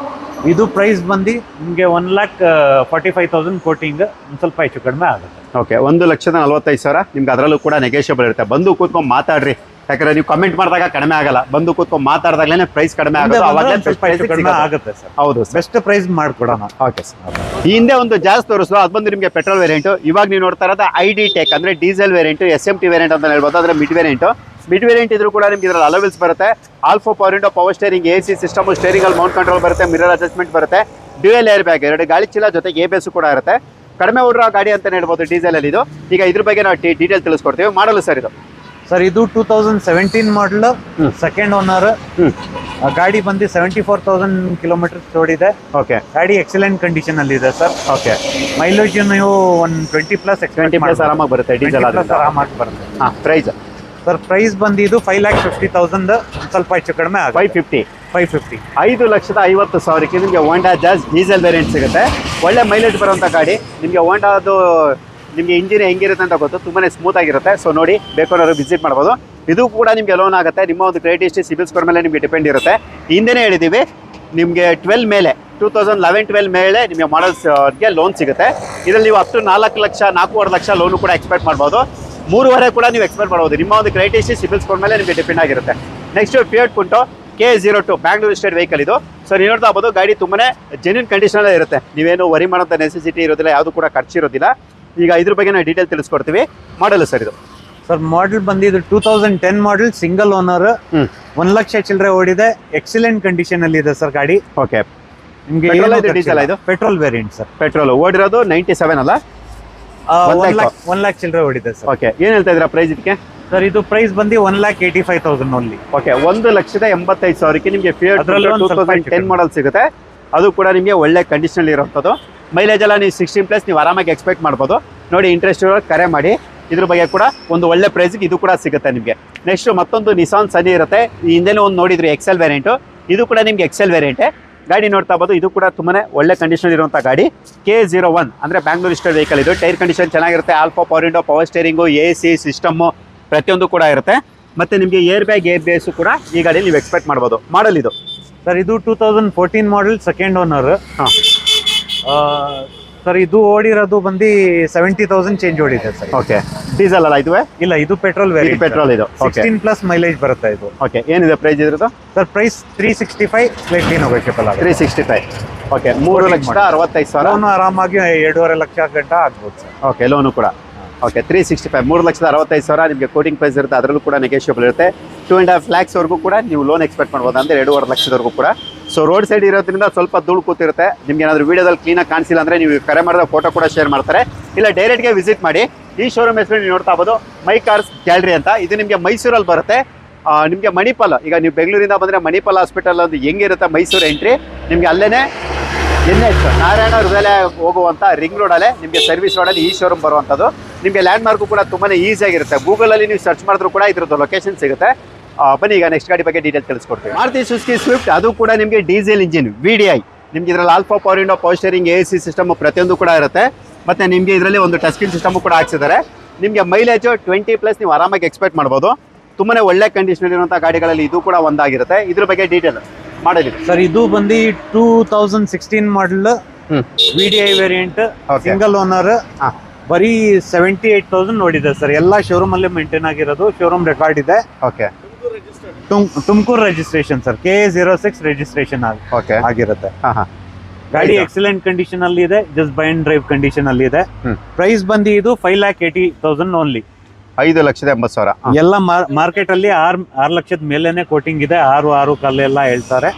ಇದು ಪ್ರೈಸ್ ಬಂದು ನಿಮಗೆ 1,45,000 ಕೋಟಿಂಗ್, ಒಂದು ಸ್ವಲ್ಪ ಹೆಚ್ಚು ಕಡಿಮೆ ಆಗುತ್ತೆ. ಓಕೆ 1,45,000 ನಿಮ್ಗೆ ಅದರಲ್ಲೂ ಕೂಡ ನೆಗೋಷಿಯಬಲ್ ಇರುತ್ತೆ. ಬಂದು ಕೂತ್ಕೊಂಡು ಮಾತಾಡ್ರಿ, ಯಾಕಂದ್ರೆ ನೀವು ಕಮೆಂಟ್ ಮಾಡಿದಾಗ ಕಡಿಮೆ ಆಗಲ್ಲ. ಬಂದು ಕೂತ್ಕೊಂಡು ಮಾತಾಡಿದಾಗಲೇ ಪ್ರೈಸ್ ಕಡಿಮೆ ಆಗುತ್ತೆ. ಸ್ವಲ್ಪ ಹೆಚ್ಚು ಕಡಿಮೆ ಆಗುತ್ತೆ ಸರ್. ಹೌದು, ಬೆಸ್ಟ್ ಪ್ರೈಸ್ ಮಾಡ್ಕೊಡೋಣ. Okay sir. ಈ ಹಿಂದೆ ಒಂದು ಜಾಸ್ತಿ ತೋರಿಸ್ತು, ಅದು ಬಂದು ನಿಮಗೆ ಪೆಟ್ರೋಲ್ ವೇರಿಯಂಟ್. ಇವಾಗ ನೀವು ನೋಡ್ತಾ ಇರೋದು ID ಟೆಕ್ ಅಂದ್ರೆ ಡೀಸೆಲ್ ವೇರಿಯಂಟ್, SMT ವೇರಿಯಂಟ್ ಅಂತ ಹೇಳ್ಬೋದು. ಅಂದ್ರೆ ಮಿಡ್ ವೇರಿಯಂಟ್. ಮಿಡ್ ವೇರಿಯಂಟ್ ಇದ್ರೂ ಕೂಡ ನಿಮ್ಗೆ ಇದರಲ್ಲಿ ಅಲೋವಿಲ್ಸ್ ಬರುತ್ತೆ. Alpha power window, power steering, AC system, steering ಅಲ್ಲಿ ಮೌಂಟ್ ಕಂಟ್ರೋಲ್ ಬರುತ್ತೆ, ಮಿರರ್ ಅಡ್ಜಸ್ಟ್ಮೆಂಟ್ ಬರುತ್ತೆ, ಡ್ಯೂಯಲ್ ಏರ್ ಬ್ಯಾಗ್, 2 ಗಾಳಿ ಚೀಲ ಜೊತೆಗೆ ABS ಕೂಡ ಇರುತ್ತೆ. ಕಡಿಮೆ ಓಡಿರೋ ಗಾಡಿ ಅಂತ ಹೇಳ್ಬೋದು ಡೀಸೆಲ್ ಅಲ್ಲಿ ಇದು. ಈಗ ಇದ್ರ ಬಗ್ಗೆ ನಾವು ಡೀಟೇಲ್ ತಿಳಿಸ್ಕೊಡ್ತೀವಿ. ಮಾಡಲು ಸರ್ ಇದು? ಸರ್ ಇದು 2017 ಮಾಡಲ್, ಸೆಕೆಂಡ್ ಓನರ್. ಗಾಡಿ ಬಂದು 74,000 ಕಿಲೋಮೀಟರ್ಸ್ ಓಡಿದೆ. ಓಕೆ ಗಾಡಿ ಎಕ್ಸಲೆಂಟ್ ಕಂಡೀಷನ್ ಅಲ್ಲಿ ಇದೆ ಸರ್. ಓಕೆ ಮೈಲೇಜ್ ನೀವು 120+ ಆರಾಮಾಗಿ ಬರುತ್ತೆ ಡೀಸೆಲ್ ಆರಾಮಾಗಿ ಬರುತ್ತೆ. ಪ್ರೈಸ್ ಸರ್ ಪ್ರೈಸ್ ಬಂದು ಇದು 5,50,000, ಸ್ವಲ್ಪ ಹೆಚ್ಚು ಕಡಿಮೆ 550. 5,50,000ಕ್ಕೆ ನಿಮಗೆ ಹೋಂಡಾ ಜಾಸ್ ಡೀಸೆಲ್ ವೇರಿಯಂಟ್ ಸಿಗುತ್ತೆ. ಒಳ್ಳೆ ಮೈಲೇಜ್ ಬರುವಂಥ ಗಾಡಿ. ನಿಮಗೆ ಹೋಂಡಾದು ನಿಮಗೆ ಇಂಜಿನ್ ಹೆಂಗಿರುತ್ತೆ ಅಂತ ಗೊತ್ತು, ತುಂಬಾ ಸ್ಮೂತ್ ಆಗಿರುತ್ತೆ. ಸೊ ನೋಡಿ, ಬೇಕಾದವರು ವಿಸಿಟ್ ಮಾಡ್ಬೋದು. ಇದು ಕೂಡ ನಿಮಗೆ ಲೋನ್ ಆಗುತ್ತೆ. ನಿಮ್ಮ ಒಂದು ಕ್ರೆಡಿಟ್ ಹಿಸ್ಟ್ರಿ, ಸಿಬಿಲ್ ಸ್ಕೋರ್ ಮೇಲೆ ನಿಮಗೆ ಡಿಪೆಂಡ್ ಇರುತ್ತೆ. ಹಿಂದೆನೇ ಹೇಳಿದ್ದೀವಿ, ನಿಮಗೆ 12 ಮೇಲೆ 2011-12 ಮೇಲೆ ನಿಮಗೆ ಮಾಡಲ್ಸ್ಗೆ ಲೋನ್ ಸಿಗುತ್ತೆ. ಇದರಲ್ಲಿ ನೀವು up to 4 lakh 4.5 lakh loan ಕೂಡ ಎಕ್ಸ್ಪೆಕ್ಟ್ ಮಾಡ್ಬೋದು. 3.5 ಕೂಡ ನೀವು ಎಕ್ಸ್ಪೆಕ್ಟ್ ಮಾಡ್ಬೋದು. ನಿಮ್ಮ ಒಂದು ಕ್ರೆಡಿಟ್ ಹಿಸ್ಟ್ರಿ, ಸಿಬಿಲ್ ಸ್ಕೋರ್ ಮೇಲೆ ನಿಮಗೆ ಡಿಪೆಂಡ್ ಆಗಿರುತ್ತೆ. Next fiat ಪುಂಟೋ KA02 Bangalore state vehicle ಇದು. ಸೊ ನೀವು ನೋಡ್ತಾ ಆಗ್ಬೋದು, ಗಾಡಿ ತುಂಬಾ ಜೆನ್ಯೂನ್ ಕಂಡೀಷನಲ್ಲೇ ಇರುತ್ತೆ. ನೀವೇನು ವರಿ ಮಾಡೋಂಥ ನೆಸೆಸಿಟಿ ಇರೋದಿಲ್ಲ, ಯಾವುದು ಕೂಡ ಖರ್ಚು ಇರೋದಿಲ್ಲ. ಈಗ ಇದ್ರ ಬಗ್ಗೆ ನಾವು ಡೀಟೇಲ್ ತಿಳಿಸ್ಕೊಡ್ತೀವಿ. ಮಾಡಲು ಸರ್ ಇದು? ಸರ್ ಮಾಡೆಲ್ ಬಂದಿದ್ದು 2010 ಮಾಡೆಲ್, ಸಿಂಗಲ್ ಓನರ್, 1 ಲಕ್ಷ ಚಿಲ್ಲರೆ ಓಡಿದೆ, ಎಕ್ಸಲೆಂಟ್ ಕಂಡೀಷನ್ ಅಲ್ಲಿ ಇದೆ ಸರ್ ಗಾಡಿ. ಓಕೆ ನಿಮಗೆ ಡೀಸೆಲ್ ಇದು? Petrol variant sir. ಪೆಟ್ರೋಲ್ ಓಡಿರೋದು 97 ಅಲ್ಲ? 1 ಲಕ್ಷ ಚಿಲ್ಲರೆ ಓಡಿದೆ ಸರ್. ಓಕೆ ಏನ್ ಹೇಳ್ತಾ ಇದ್ದೀರಾ ಪ್ರೈಸ್ ಇದಕ್ಕೆ? ಸರ್ ಇದು ಪ್ರೈಸ್ ಬಂದು 1,85,000 ಓನ್ಲಿ. ಓಕೆ 1,85,000ಕ್ಕೆ ನಿಮಗೆ ಫಿಯಟ್ 2010 ಮಾಡೆಲ್ ಸಿಗುತ್ತೆ. ಅದು ಕೂಡ ನಿಮಗೆ ಒಳ್ಳೆ ಕಂಡೀಷನ್ ಇರೋಂಥದ್ದು. ಮೈಲೇಜ್ ಎಲ್ಲ ನೀವು 16+ ನೀವು ಆರಾಮಾಗಿ ಎಕ್ಸ್ಪೆಕ್ಟ್ ಮಾಡ್ಬೋದು. ನೋಡಿ, ಇಂಟ್ರೆಸ್ಟ್ ಕರೆ ಮಾಡಿ. ಇದ್ರ ಬಗ್ಗೆ ಕೂಡ ಒಂದು ಒಳ್ಳೆ ಪ್ರೈಸ್ಗೆ ಇದು ಕೂಡ ಸಿಗುತ್ತೆ ನಿಮಗೆ. ನೆಕ್ಸ್ಟ್ ಮತ್ತೊಂದು ನಿಸಾನ್ ಸನಿ ಇರುತ್ತೆ. ಈ ಹಿಂದೆನೂ ಒಂದು ನೋಡಿದ್ರಿ XL ವೇರಿಯಂಟ್. ಇದು ಕೂಡ ನಿಮಗೆ XL ವೇರಿಯಂಟೇ. ಗಾಡಿ ನೋಡ್ತಾ ಇರ್ಬೋದು, ಇದು ಕೂಡ ತುಂಬಾ ಒಳ್ಳೆ ಕಂಡೀಷನ್ ಇರುವಂಥ ಗಾಡಿ. KA01 ಅಂದರೆ ಬ್ಯಾಂಗ್ಳೂರ್ ಸ್ಟೇಟ್ ವೆಹಿಕಲ್ ಇದು. ಟೈರ್ ಕಂಡೀಷನ್ ಚೆನ್ನಾಗಿರುತ್ತೆ. Alpha power window, power steering, AC system ಪ್ರತಿಯೊಂದು ಕೂಡ ಇರುತ್ತೆ. ಮತ್ತೆ ನಿಮಗೆ ಏರ್ ಬ್ಯಾಗ್, ABS ಕೂಡ ಈ ಗಾಡಿಯಲ್ಲಿ ನೀವು ಎಕ್ಸ್ಪೆಕ್ಟ್ ಮಾಡ್ಬೋದು. ಮಾಡಲ್ ಇದು? ಸರ್ ಇದು 2014 ಮಾಡೆಲ್, ಸೆಕೆಂಡ್ ಓನರ್. ಸರ್ ಇದು ಓಡಿರೋದು ಬಂದು 70,000 ಚೇಂಜ್ ಓಡಿದೆ ಸರ್. ಓಕೆ ಡೀಸೆಲ್ ಅಲ್ಲ ಇದು? ಇಲ್ಲ, ಇದು ಪೆಟ್ರೋಲ್ ವೇರಿಯಂಟ್. ಪೆಟ್ರೋಲ್ ಇದು 16+ ಮೈಲೇಜ್ ಬರುತ್ತೆ ಇದು. ಓಕೆ ಏನಿದೆ ಪ್ರೈಸ್ ಇದ್ರದ್ದು? ಸರ್ ಪ್ರೈಸ್ 365, ಸ್ಲೈಟ್ಲಿ ನೆಗೋಷಿಯಬಲ್ ಆಗುತ್ತೆ. 365. ಓಕೆ 3,65,000 ಲೋನು ಆರಾಮಾಗಿ 2.5 ಲಕ್ಷ ಗಂಟ ಆಗ್ಬೋದು ಸರ್. ಓಕೆ ಲೋನು ಕೂಡ. ಓಕೆ 365, 3,65,000 ನಿಮಗೆ ಕೋಟಿಂಗ್ ಪ್ರೈಸ್ ಇರುತ್ತೆ. ಅದರಲ್ಲೂ ಕೂಡ ನೆಗೋಷಿಯಬಲ್ ಇರುತ್ತೆ. 2.5 lakhsವರೆಗೂ ಕೂಡ ನೀವು ಲೋನ್ ಎಕ್ಸ್ಪೆಕ್ಟ್ ಮಾಡ್ಬೋದು, ಅಂದರೆ 2.5 ಲಕ್ಷದವರೆಗೂ ಕೂಡ. ಸೊ ರೋಡ್ ಸೈಡ್ ಇರೋದ್ರಿಂದ ಸ್ವಲ್ಪ ಧೂಳು ಕೂತಿರುತ್ತೆ. ನಿಮ್ಗೆ ಏನಾದರೂ ವೀಡಿಯೋದಲ್ಲಿ ಕ್ಲೀನಾಗಿ ಕಾಣಿಸಿಲ್ಲ ಅಂದರೆ ನೀವು ಕರೆ ಮಾಡಿದ ಫೋಟೋ ಕೂಡ ಶೇರ್ ಮಾಡ್ತಾರೆ. ಇಲ್ಲ ಡೈರೆಕ್ಟ್ಗೆ ವಿಸಿಟ್ ಮಾಡಿ. ಈ ಶೋರೂಮ್ ಹೆಸರು ನೀವು ನೋಡ್ತಾ ಇರ್ಬೋದು, ಮೈ ಕಾರ್ಸ್ ಗ್ಯಾಲರಿ ಅಂತ. ಇದು ನಿಮಗೆ ಮೈಸೂರಲ್ಲಿ ಬರುತ್ತೆ. ನಿಮಗೆ ಮಣಿಪಾಲ್, ಈಗ ನೀವು ಬೆಂಗಳೂರಿಂದ ಬಂದರೆ ಮಣಿಪಾಲ್ ಹಾಸ್ಪಿಟಲ್ ಒಂದು ಹೆಂಗಿರುತ್ತೆ ಮೈಸೂರು ಎಂಟ್ರಿ, ನಿಮಗೆ ಅಲ್ಲೇ NH ನಾರಾಯಣ ಹೃದಯ ಹೋಗುವಂಥ ರಿಂಗ್ ರೋಡಲ್ಲೇ ನಿಮಗೆ ಸರ್ವಿಸ್ ರೋಡಲ್ಲಿ ಈ ಶೋರೂಮ್ ಬರುವಂಥದ್ದು. ನಿಮಗೆ ಲ್ಯಾಂಡ್ ಮಾರ್ಕು ಕೂಡ ತುಂಬಾ ಈಸಿಯಾಗಿರುತ್ತೆ. ಗೂಗಲಲ್ಲಿ ನೀವು ಸರ್ಚ್ ಮಾಡಿದ್ರು ಕೂಡ ಇದ್ರದ್ದು ಲೊಕೇಶನ್ ಸಿಗುತ್ತೆ. ಬನ್ನಿ ಈಗ ನೆಕ್ಸ್ಟ್ ಗಾಡಿ ಬಗ್ಗೆ ಡೀಟೇಲ್ ತಿಳಿಸ್ಕೊಡ್ತೀವಿ. ಮಾರುತಿ ಸುಜುಕಿ ಸ್ವಿಫ್ಟ್, ಅದು ಕೂಡ ನಿಮಗೆ ಡೀಸೆಲ್ ಇಂಜಿನ್ VDI. ನಿಮ್ಗೆ ಇದರಲ್ಲಿ alpha power window, power steering, AC system ಪ್ರತಿಯೊಂದು ಕೂಡ ಇರುತ್ತೆ. ಮತ್ತೆ ನಿಮಗೆ ಇದರಲ್ಲಿ ಒಂದು ಟಚ್ ಸ್ಕ್ರೀನ್ ಸಿಸ್ಟಮ್ ಕೂಡ ಹಾಕ್ಸಿದ್ದಾರೆ. ನಿಮಗೆ ಮೈಲೇಜ್ 20+ ನೀವು ಆರಾಮಾಗಿ ಎಕ್ಸ್ಪೆಕ್ಟ್ ಮಾಡ್ಬೋದು. ತುಂಬಾ ಒಳ್ಳೆ ಕಂಡೀಷನ್ ಇರುವಂಥ ಗಾಡಿಗಳಲ್ಲಿ ಇದು ಕೂಡ ಒಂದಾಗಿರುತ್ತೆ. ಇದ್ರ ಬಗ್ಗೆ ಡೀಟೇಲ್ ಮಾಡಿದ್ವಿ ಸರ್. ಇದು ಬಂದು 2016 ಮಾಡಲ್, VDI ವೇರಿಯಂಟ್, ಸಿಂಗಲ್ ಓನರ್, ಬರೀ 78,000 ನೋಡಿದೆ ಸರ್. ಎಲ್ಲ ಶೋರೂಮ್ ಅಲ್ಲೇ ಮೇಂಟೈನ್ ಆಗಿರೋದು, ಶೋರೂಮ್ ರೆಕಾರ್ಡ್ ಇದೆ. Okay Tumakuru registration sir, KA06 registration okay ಆಗಿರುತ್ತೆ. ಹಾ ಗಾಡಿ ಎಕ್ಸಲೆಂಟ್ ಕಂಡೀಷನ್ ಅಲ್ಲಿ ಇದೆ, just buy and drive condition ಅಲ್ಲಿ ಇದೆ. ಪ್ರೈಸ್ ಬಂದು ಇದು 5,80,000 ಓನ್ಲಿ. 5,80,000. ಎಲ್ಲ ಮಾರ್ಕೆಟ್ ಅಲ್ಲಿ 6 ಲಕ್ಷದ ಮೇಲೆನೆ ಕೋಟಿಂಗ್ ಇದೆ, 6 ಕಾಲೆಲ್ಲ ಹೇಳ್ತಾರೆ.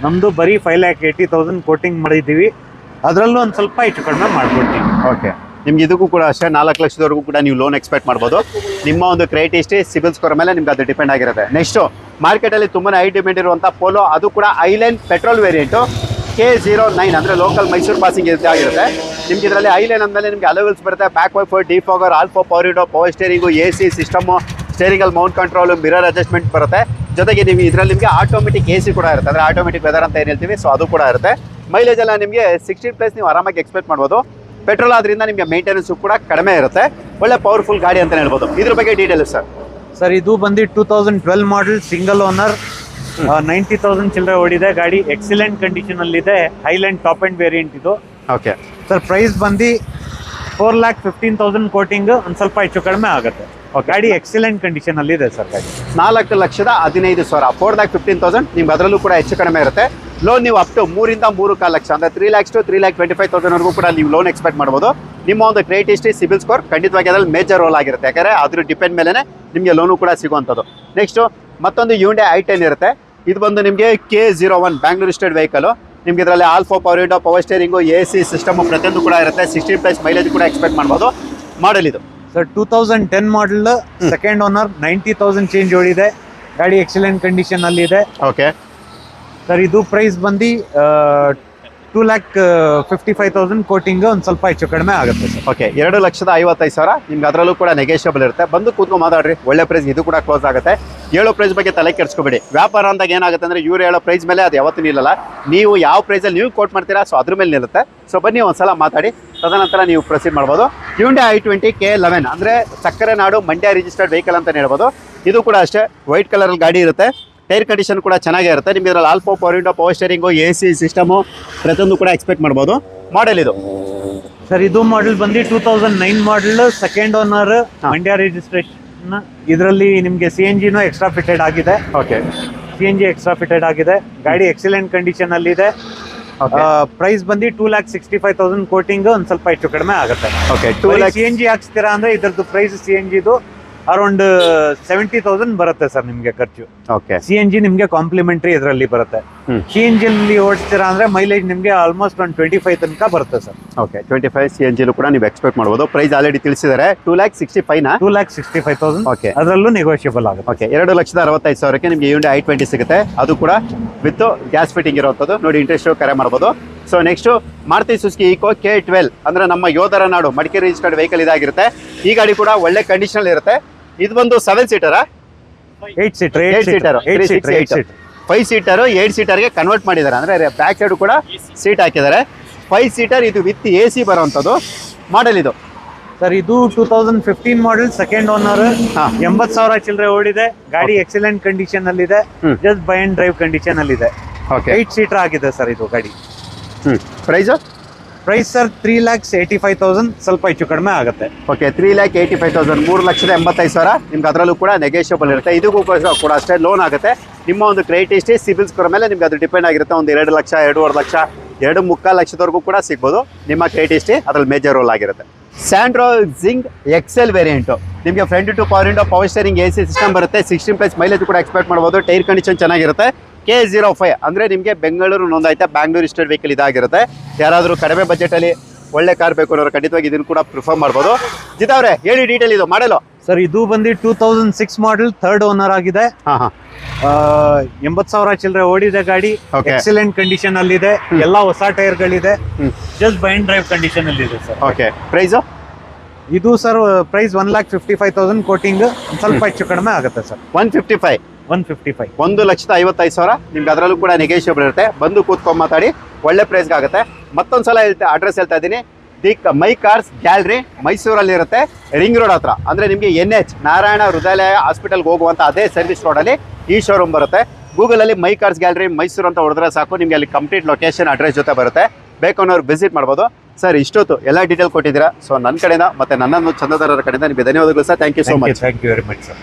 ನಮ್ದು ಬರೀ 5,80,000 ಕೋಟಿಂಗ್ ಮಾಡಿದೀವಿ. ಅದರಲ್ಲೂ ಒಂದ್ ಸ್ವಲ್ಪ ಹೆಚ್ಚು ಕಡಿಮೆ ಮಾಡ್ಕೊಡ್ತೀವಿ. ಓಕೆ, ನಿಮ್ಗೆ ಇದಕ್ಕೂ ಕೂಡ ಅಷ್ಟೇ 4 ಲಕ್ಷದವರೆಗೂ ಕೂಡ ನೀವು ಲೋನ್ ಎಕ್ಸ್ಪೆಕ್ಟ್ ಮಾಡ್ಬೋದು. ನಿಮ್ಮ ಒಂದು ಕ್ರೆಡಿಟ್ ಹಿಸ್ಟ್ರಿ, ಸಿಬಿಲ್ ಸ್ಕೋರ್ ಮೇಲೆ ನಿಮ್ಗೆ ಅದು ಡಿಪೆಂಡ್ ಆಗಿರುತ್ತೆ. ನೆಕ್ಸ್ಟ್ ಮಾರ್ಕೆಟಲ್ಲಿ ತುಂಬಾ ಹೈ ಡಿಮ್ಯಾಂಡ್ ಇರುವಂಥ ಪೋಲೋ, ಅದು ಕೂಡ ಐಲೈನ್ ಪೆಟ್ರೋಲ್ ವೇರಿಯಂಟು K09 ಅಂದರೆ ಲೋಕಲ್ ಮೈಸೂರು ಪಾಸಿಂಗ್ ಆಗಿರುತ್ತೆ. ನಿಮ್ಗೆ ಇದರಲ್ಲಿ ಐಲೈನ್ ಅಂದಮೇಲೆ ನಿಮಗೆ ಅಲವೆಲ್ಸ್ ಬರುತ್ತೆ, back wiper, defogger, all four power window, power steering, AC system, ಸ್ಟೇರಿಂಗಲ್ಲಿ ಮೌಂಟ್ ಕಂಟ್ರೋಲು, ಮಿರರ್ ಅಡ್ಜಸ್ಟ್ಮೆಂಟ್ ಬರುತ್ತೆ. ಜೊತೆಗೆ ನೀವು ಇದರಲ್ಲಿ ನಿಮಗೆ ಆಟೋಮೆಟಿಕ್ AC ಕೂಡ ಇರುತ್ತೆ, ಅಂದರೆ ಆಟೋಮೆಟಿಕ್ ವೆದರ್ ಅಂತ ಏನು ಹೇಳ್ತೀವಿ, ಸೊ ಅದು ಕೂಡ ಇರುತ್ತೆ. ಮೈಲೇಜ್ ಎಲ್ಲ ನಿಮಗೆ 16+ ನೀವು ಆರಾಮಾಗಿ ಎಕ್ಸ್ಪೆಕ್ಟ್ ಮಾಡ್ಬೋದು. ಪೆಟ್ರೋಲ್ ಆದ್ರಿಂದ ನಿಮಗೆ ಮೇಂಟೆನೆನ್ಸ್ ಕೂಡ ಕಡಿಮೆ ಇರುತ್ತೆ. ಒಳ್ಳೆ ಪವರ್ಫುಲ್ ಗಾಡಿ ಅಂತ ಹೇಳ್ಬೋದು. ಇದ್ರ ಬಗ್ಗೆ ಡೀಟೇಲ್ ಸರ್, ಇದು ಬಂದು 2012 ಮಾಡೆಲ್, ಸಿಂಗಲ್ ಓನರ್, 90,000 ಚಿಲ್ಲರೆ ಓಡಿದೆ. ಗಾಡಿ ಎಕ್ಸಲೆಂಟ್ ಕಂಡೀಷನ್ ಅಲ್ಲಿ ಇದೆ. ಹೈಲ್ಯಾಂಡ್ ಟಾಪ್ ಅಂಡ್ ವೇರಿಯಂಟ್ ಇದು. ಓಕೆ ಸರ್, ಪ್ರೈಸ್ ಬಂದು 4,15,000 ಕೋಟಿಂಗ್, ಒಂದ್ ಸ್ವಲ್ಪ ಹೆಚ್ಚು ಕಡಿಮೆ ಆಗುತ್ತೆ. ಗಾಡಿ ಎಕ್ಸಲೆಂಟ್ ಕಂಡೀಷನ್ ಅಲ್ಲಿ ಇದೆ ಸರ್. ಗಾಡಿ 4,15,000, 4,15,000 ನಿಮ್ಗೆ ಅದರಲ್ಲೂ ಕೂಡ ಹೆಚ್ಚು ಕಡಿಮೆ ಇರುತ್ತೆ. ಲೋನ್ ನೀವು ಅಪ್ ಟು 3 ಇಂದ 3.4 ಲಕ್ಷ ಅಂದರೆ 3 lakhs to 3,25,000 ವರೆಗೂ ಕೂಡ ನೀವು ಲೋನ್ ಎಕ್ಸ್ಪೆಕ್ಟ್ ಮಾಡ್ಬೋದು. ನಿಮ್ಮ ಒಂದು ಕ್ರೆಡಿಟ್ ಹಿಸ್ಟ್ರಿ, ಸಿಬಿಲ್ ಸ್ಕೋರ್ ಖಂಡಿತವಾಗಿ ಅದ್ರಲ್ಲಿ ಮೇಜರ್ ರೋಲ್ ಆಗಿರುತ್ತೆ. ಯಾಕಂದರೆ ಅದ್ರ ಡಿಪೆಂಡ್ ಮೇಲೆ ನಿಮಗೆ ಲೋನು ಕೂಡ ಸಿಗುವಂಥದ್ದು. ನೆಕ್ಸ್ಟು ಮತ್ತೊಂದು Hyundai i10 ಇರುತ್ತೆ. ಇದು ಬಂದು ನಿಮಗೆ K01 ಬ್ಯಾಂಗ್ಳೂರ್ ರಿಜಿಸ್ಟರ್ಡ್ ವೆಹಿಕಲು. ನಿಮ್ಗೆ ಇದರಲ್ಲಿ ಆಲ್ಫೋ power window, power steering, AC system ಪ್ರತಿಯೊಂದು ಕೂಡ ಇರುತ್ತೆ. 16+ ಮೈಲೇಜ್ ಕೂಡ ಎಕ್ಸ್ಪೆಕ್ಟ್ ಮಾಡ್ಬೋದು. ಮಾಡೆಲ್ ಇದು sir 2010 model, second owner, 90,000 change ಓಡಿದೆ. ಗಾಡಿ ಎಕ್ಸಲೆಂಟ್ ಕಂಡೀಷನ್ ಅಲ್ಲಿ ಇದೆ. ಓಕೆ ಸರ್, ಇದು ಪ್ರೈಸ್ ಬಂದು 2,55,000 ಕೋಟಿಂಗ್, ಒಂದು ಸ್ವಲ್ಪ ಹೆಚ್ಚು ಕಡಿಮೆ ಆಗುತ್ತೆ ಸರ್. ಓಕೆ, 2,55,000 ನಿಮ್ಗೆ ಅದರಲ್ಲೂ ಕೂಡ ನೆಗೋಷಿಯಬಲ್ ಇರುತ್ತೆ. ಬಂದು ಕೂತ್ಕೊಂಡು ಮಾತಾಡ್ರಿ, ಒಳ್ಳೆ ಪ್ರೈಸ್ ಇದು ಕೂಡ ಕ್ಲೋಸ್ ಆಗುತ್ತೆ. ಹೇಳೋ ಪ್ರೈಸ್ ಬಗ್ಗೆ ತಲೆ ಕೆಡಿಸ್ಕೋಬೇಡಿ. ವ್ಯಾಪಾರ ಅಂದಾಗ ಏನಾಗುತ್ತೆ ಅಂದರೆ ಇವ್ರು ಹೇಳೋ ಪ್ರೈಸ್ ಮೇಲೆ ಅದು ಯಾವತ್ತೂ ನಿಲ್ಲಲ್ಲ. ನೀವು ಯಾವ ಪ್ರೈಸಲ್ಲಿ ನೀವು ಕೋಟ್ ಮಾಡ್ತೀರಾ, ಸೊ ಅದ್ರ ಮೇಲೆ ನಿಲ್ಲುತ್ತೆ. ಸೊ ಬನ್ನಿ ಒಂದ್ಸಲ ಮಾತಾಡಿ, ತದನಂತರ ನೀವು ಪ್ರೊಸೀಡ್ ಮಾಡ್ಬೋದು. Hyundai i20 K11 ಅಂದರೆ ಸಕ್ಕರೆ ನಾಡು, ಮಂಡ್ಯ ರಿಜಿಸ್ಟರ್ಡ್ ವೆಹಿಕಲ್ ಅಂತ ಹೇಳ್ಬೋದು. ಇದು ಕೂಡ ಅಷ್ಟೇ ವೈಟ್ ಕಲರಲ್ಲಿ ಗಾಡಿ ಇರುತ್ತೆ. ಟೈರ್ ಕಂಡೀಷನ್ ಕೂಡ ಚೆನ್ನಾಗೇ ಇರುತ್ತೆ. ನಿಮಗೆ ಇದರಲ್ಲಿ ಆಲ್ಫೋ power window, power steering, AC system ಪ್ರತಿಯೊಂದು ಕೂಡ ಎಕ್ಸ್ಪೆಕ್ಟ್ ಮಾಡ್ಬೋದು. ಮಾಡೆಲ್ ಇದು ಸರ್, ಇದು ಮಾಡೆಲ್ ಬಂದು 2009 model, second owner, Mandya registration. ಇದರಲ್ಲಿ ನಿಮಗೆ CNG ಎಕ್ಸ್ಟ್ರಾ ಫಿಟೆಡ್ ಆಗಿದೆ. ಓಕೆ, CNG ಎಕ್ಸ್ಟ್ರಾ ಫಿಟೆಡ್ ಆಗಿದೆ. ಗಾಡಿ ಎಕ್ಸಲೆಂಟ್ ಕಂಡೀಷನ್ ಅಲ್ಲಿ ಇದೆ. ಪ್ರೈಸ್ ಬಂದು 2,65,000 ಕೋಟಿಂಗ್, ಒಂದ್ ಸ್ವಲ್ಪ ಹೆಚ್ಚು ಕಡಿಮೆ ಆಗುತ್ತೆ. ಓಕೆ, 2 lakhs CNG ಹಾಕ್ಸ್ತೀರಾ ಅಂದ್ರೆ ಇದ್ರದ್ದು ಪ್ರೈಸ್ CNG ಅರೌಂಡ್ 70,000 ಬರುತ್ತೆ ಸರ್ ನಿಮ್ಗೆ ಖರ್ಚು. ಓಕೆ, CNG ನಿಮ್ಗೆ ಕಾಂಪ್ಲಿಮೆಂಟರಿ ಇದರಲ್ಲಿ ಬರುತ್ತೆ. CNG ಅಲ್ಲಿ ಓಡಿಸ್ತೀರಾ ಅಂದ್ರೆ ಮೈಲೇಜ್ ನಿಮ್ಗೆ ಆಲ್ಮೋಸ್ಟ್ ಒಂದು 25 ತನಕ ಬರುತ್ತೆ ಸರ್. ಓಕೆ, 25 CNG ಕೂಡ ನೀವು ಎಕ್ಸ್ಪೆಕ್ಟ್ ಮಾಡ್ಬೋದು. ಪ್ರೈಸ್ ಆಲ್ರೆಡಿ ತಿಳಿಸಿದ್ದಾರೆ. 2,65,000 2,65,000. ಓಕೆ, ಅದರಲ್ಲೂ ನೆಗೋಷಿಯಬಲ್ ಆಗುತ್ತೆ. ಓಕೆ, 2,65,000 ನಿಮಗೆ Hyundai i20 ಸಿಗುತ್ತೆ. ಅದು ಕೂಡ ವಿತ್ ಗ್ಯಾಸ್ ಫಿಟ್ಟಿಂಗ್ ಇರುವಂಥದ್ದು. ನೋಡಿ, ಇಂಟ್ರೆಸ್ಟ್ ಕರೆ ಮಾಡ್ಬೋದು. So next Maruti Suzuki Eeco K12 ಅಂದ್ರೆ ನಮ್ಮ ಯೋಧರ ನಾಡು, ಮಡಿಕೇರಿ ರಿಜಿಸ್ಟರ್ಡ್ ವೆಹಿಕಲ್ ಇದಾಗಿರುತ್ತೆ. ಈ ಗಾಡಿ ಕೂಡ ಒಳ್ಳೆ ಕಂಡೀಷನ್ ಇರುತ್ತೆ. ಇದು ಬಂದು 7 ಸೀಟರಾ, 8 ಸೀಟರ್, 5 ಸೀಟರ್ 8 ಸೀಟರ್ಗೆ ಕನ್ವರ್ಟ್ ಮಾಡಿದ್ದಾರೆ. ಅಂದ್ರೆ ಬ್ಯಾಕ್ ಸೈಡ್ ಕೂಡ ಸೀಟ್ ಹಾಕಿದ್ದಾರೆ. 5 ಸೀಟರ್ ಇದು ವಿತ್ AC ಬರುವಂಥದ್ದು. ಮಾಡೆಲ್ ಇದು ಸರ್, ಇದು 2015 ಮಾಡೆಲ್, ಸೆಕೆಂಡ್ ಓನರ್, 80,000 ಚಿಲ್ಲರೆ ಓಡಿದೆ. ಗಾಡಿ ಎಕ್ಸಲೆಂಟ್ ಕಂಡೀಷನ್ ಅಲ್ಲಿ ಇದೆ. Just buy and drive condition ಅಲ್ಲಿ ಇದೆ. ಓಕೆ, 8 ಸೀಟರ್ ಆಗಿದೆ ಸರ್ ಇದು ಗಾಡಿ. ಪ್ರೈಸ್ ಸರ್ 3,85,000, ಸ್ವಲ್ಪ ಹೆಚ್ಚು ಕಡಿಮೆ ಆಗುತ್ತೆ. ಓಕೆ, 3,85,000, 3,85,000 ನಿಮ್ಗೆ ಅದರಲ್ಲೂ ಕೂಡ ನೆಗೋಷಿಯಬಲ್ ಇರುತ್ತೆ. ಇದಕ್ಕೂ ಕೂಡ ಅಷ್ಟೇ ಲೋನ್ ಆಗುತ್ತೆ. ನಿಮ್ಮ ಒಂದು ಕ್ರೆಡಿಟ್ ಹಿಸ್ಟ್ರಿ, ಸಿಬಿಲ್ ಸ್ಕೋರ್ ಮೇಲೆ ನಿಮ್ಗೆ ಅದು ಡಿಪೆಂಡ್ ಆಗಿರುತ್ತೆ. ಒಂದು 2 ಲಕ್ಷ, 2.5 ಲಕ್ಷ, 2.25 ಲಕ್ಷದವರೆಗೂ ಕೂಡ ಸಿಗ್ಬೋದು. ನಿಮ್ಮ ಕ್ರೆಡಿಟ್ ಹಿಸ್ಟ್ರಿ ಅದ್ರಲ್ಲಿ ಮೇಜರ್ ರೋಲ್ ಆಗಿರುತ್ತೆ. ಸ್ಯಾಂಡ್ರೋ ಜಿಂಗ್ XL ವೇರಿಯಂಟು ನಿಮಗೆ front two power window, power steering, AC system ಬರುತ್ತೆ. 16+ ಮೈಲೇಜ್ ಕೂಡ ಎಕ್ಸ್ಪೆಕ್ಟ್ ಮಾಡ್ಬೋದು. ಟೈರ್ ಕಂಡೀಷನ್ ಚೆನ್ನಾಗಿರುತ್ತೆ. K05 ಅಂದರೆ ನಿಮಗೆ ಬೆಂಗಳೂರು ನೋಂದಾಯಿತ ಬ್ಯಾಂಗ್ಳೂರ್ ರಿಜಿಸ್ಟರ್ಡ್ ವೆಹಿಕಲ್ ಇದಾಗಿರುತ್ತೆ. ಯಾರಾದರೂ ಕಡಿಮೆ ಬಜೆಟಲ್ಲಿ ಒಳ್ಳೆ ಕಾರ್ ಬೇಕು ಅನ್ನೋರು ಖಂಡಿತವಾಗಿ ಇದನ್ನು ಕೂಡ ಪ್ರಿಫರ್ ಮಾಡ್ಬೋದು. ಜಿತ್ ಅವರೇ, ಹೇಳಿ ಡೀಟೇಲ್ ಇದು ಮಾಡಲು. ಸರ್, ಇದು ಬಂದು 2006 ಮಾಡೆಲ್, ಥರ್ಡ್ ಓನರ್ ಆಗಿದೆ. 80,000 ಚಿಲ್ಲರೆ ಓಡಿದೆ ಗಾಡಿ. ಎಕ್ಸಲೆಂಟ್ ಕಂಡೀಷನ್ ಅಲ್ಲಿ ಇದೆ. ಎಲ್ಲ ಹೊಸ ಟೈರ್ ಗಳಿದೆ. Just buy and drive condition ಅಲ್ಲಿ ಇದೆ ಸರ್. ಓಕೆ, ಪ್ರೈಸ್ ಇದು ಸರ್ ಪ್ರೈಸ್ 1,55,000 ಕೋಟಿಂಗ್, ಸ್ವಲ್ಪ ಹೆಚ್ಚು ಕಡಿಮೆ ಆಗುತ್ತೆ ಸರ್. 155 1,55,000 ನಿಮ್ಗೆ ಅದರಲ್ಲೂ ಕೂಡ ನೆಗೋಷಿಯಬಲ್ ಇರುತ್ತೆ. ಬಂದು ಕೂತ್ಕೊಂಡು ಮಾತಾಡಿ, ಒಳ್ಳೆ ಪ್ರೈಸ್ಗೆ ಆಗುತ್ತೆ. ಮತ್ತೊಂದ್ಸಲ ಅಡ್ರೆಸ್ ಹೇಳ್ತಾ ಇದ್ದೀನಿ. ಮೈ ಕಾರ್ಸ್ ಗ್ಯಾಲರಿ ಮೈಸೂರಲ್ಲಿ ಇರುತ್ತೆ, ರಿಂಗ್ ರೋಡ್ ಹತ್ರ. ಅಂದರೆ ನಿಮಗೆ NH ನಾರಾಯಣ ಹೃದಯಾಲಯ ಹಾಸ್ಪಿಟಲ್ಗೆ ಹೋಗುವಂಥ ಅದೇ ಸರ್ವಿಸ್ ರೋಡಲ್ಲಿ ಈ ಶೋರೂಮ್ ಬರುತ್ತೆ. ಗೂಗಲಲ್ಲಿ ಮೈ ಕಾರ್ಸ್ ಗ್ಯಾಲರಿ ಮೈಸೂರು ಅಂತ ಹೊಡೆದ್ರೆ ಸಾಕು, ನಿಮಗೆ ಅಲ್ಲಿ ಕಂಪ್ಲೀಟ್ ಲೊಕೇಶನ್ ಅಡ್ರೆಸ್ ಜೊತೆ ಬರುತ್ತೆ. ಬೇಕನ್ನೋರು ವಿಸಿಟ್ ಮಾಡ್ಬೋದು. ಸರ್, ಇಷ್ಟೊತ್ತು ಎಲ್ಲ ಡೀಟೇಲ್ ಕೊಟ್ಟಿದ್ದೀರಾ. ಸೊ ನನ್ನ ಕಡೆಯಿಂದ ಮತ್ತು ನನ್ನನ್ನು ಚಂದದಾರರ ಕಡೆಯಿಂದ ನಿಮಗೆ ಧನ್ಯವಾದಗಳು sir. Thank you so much. Thank you very much sir.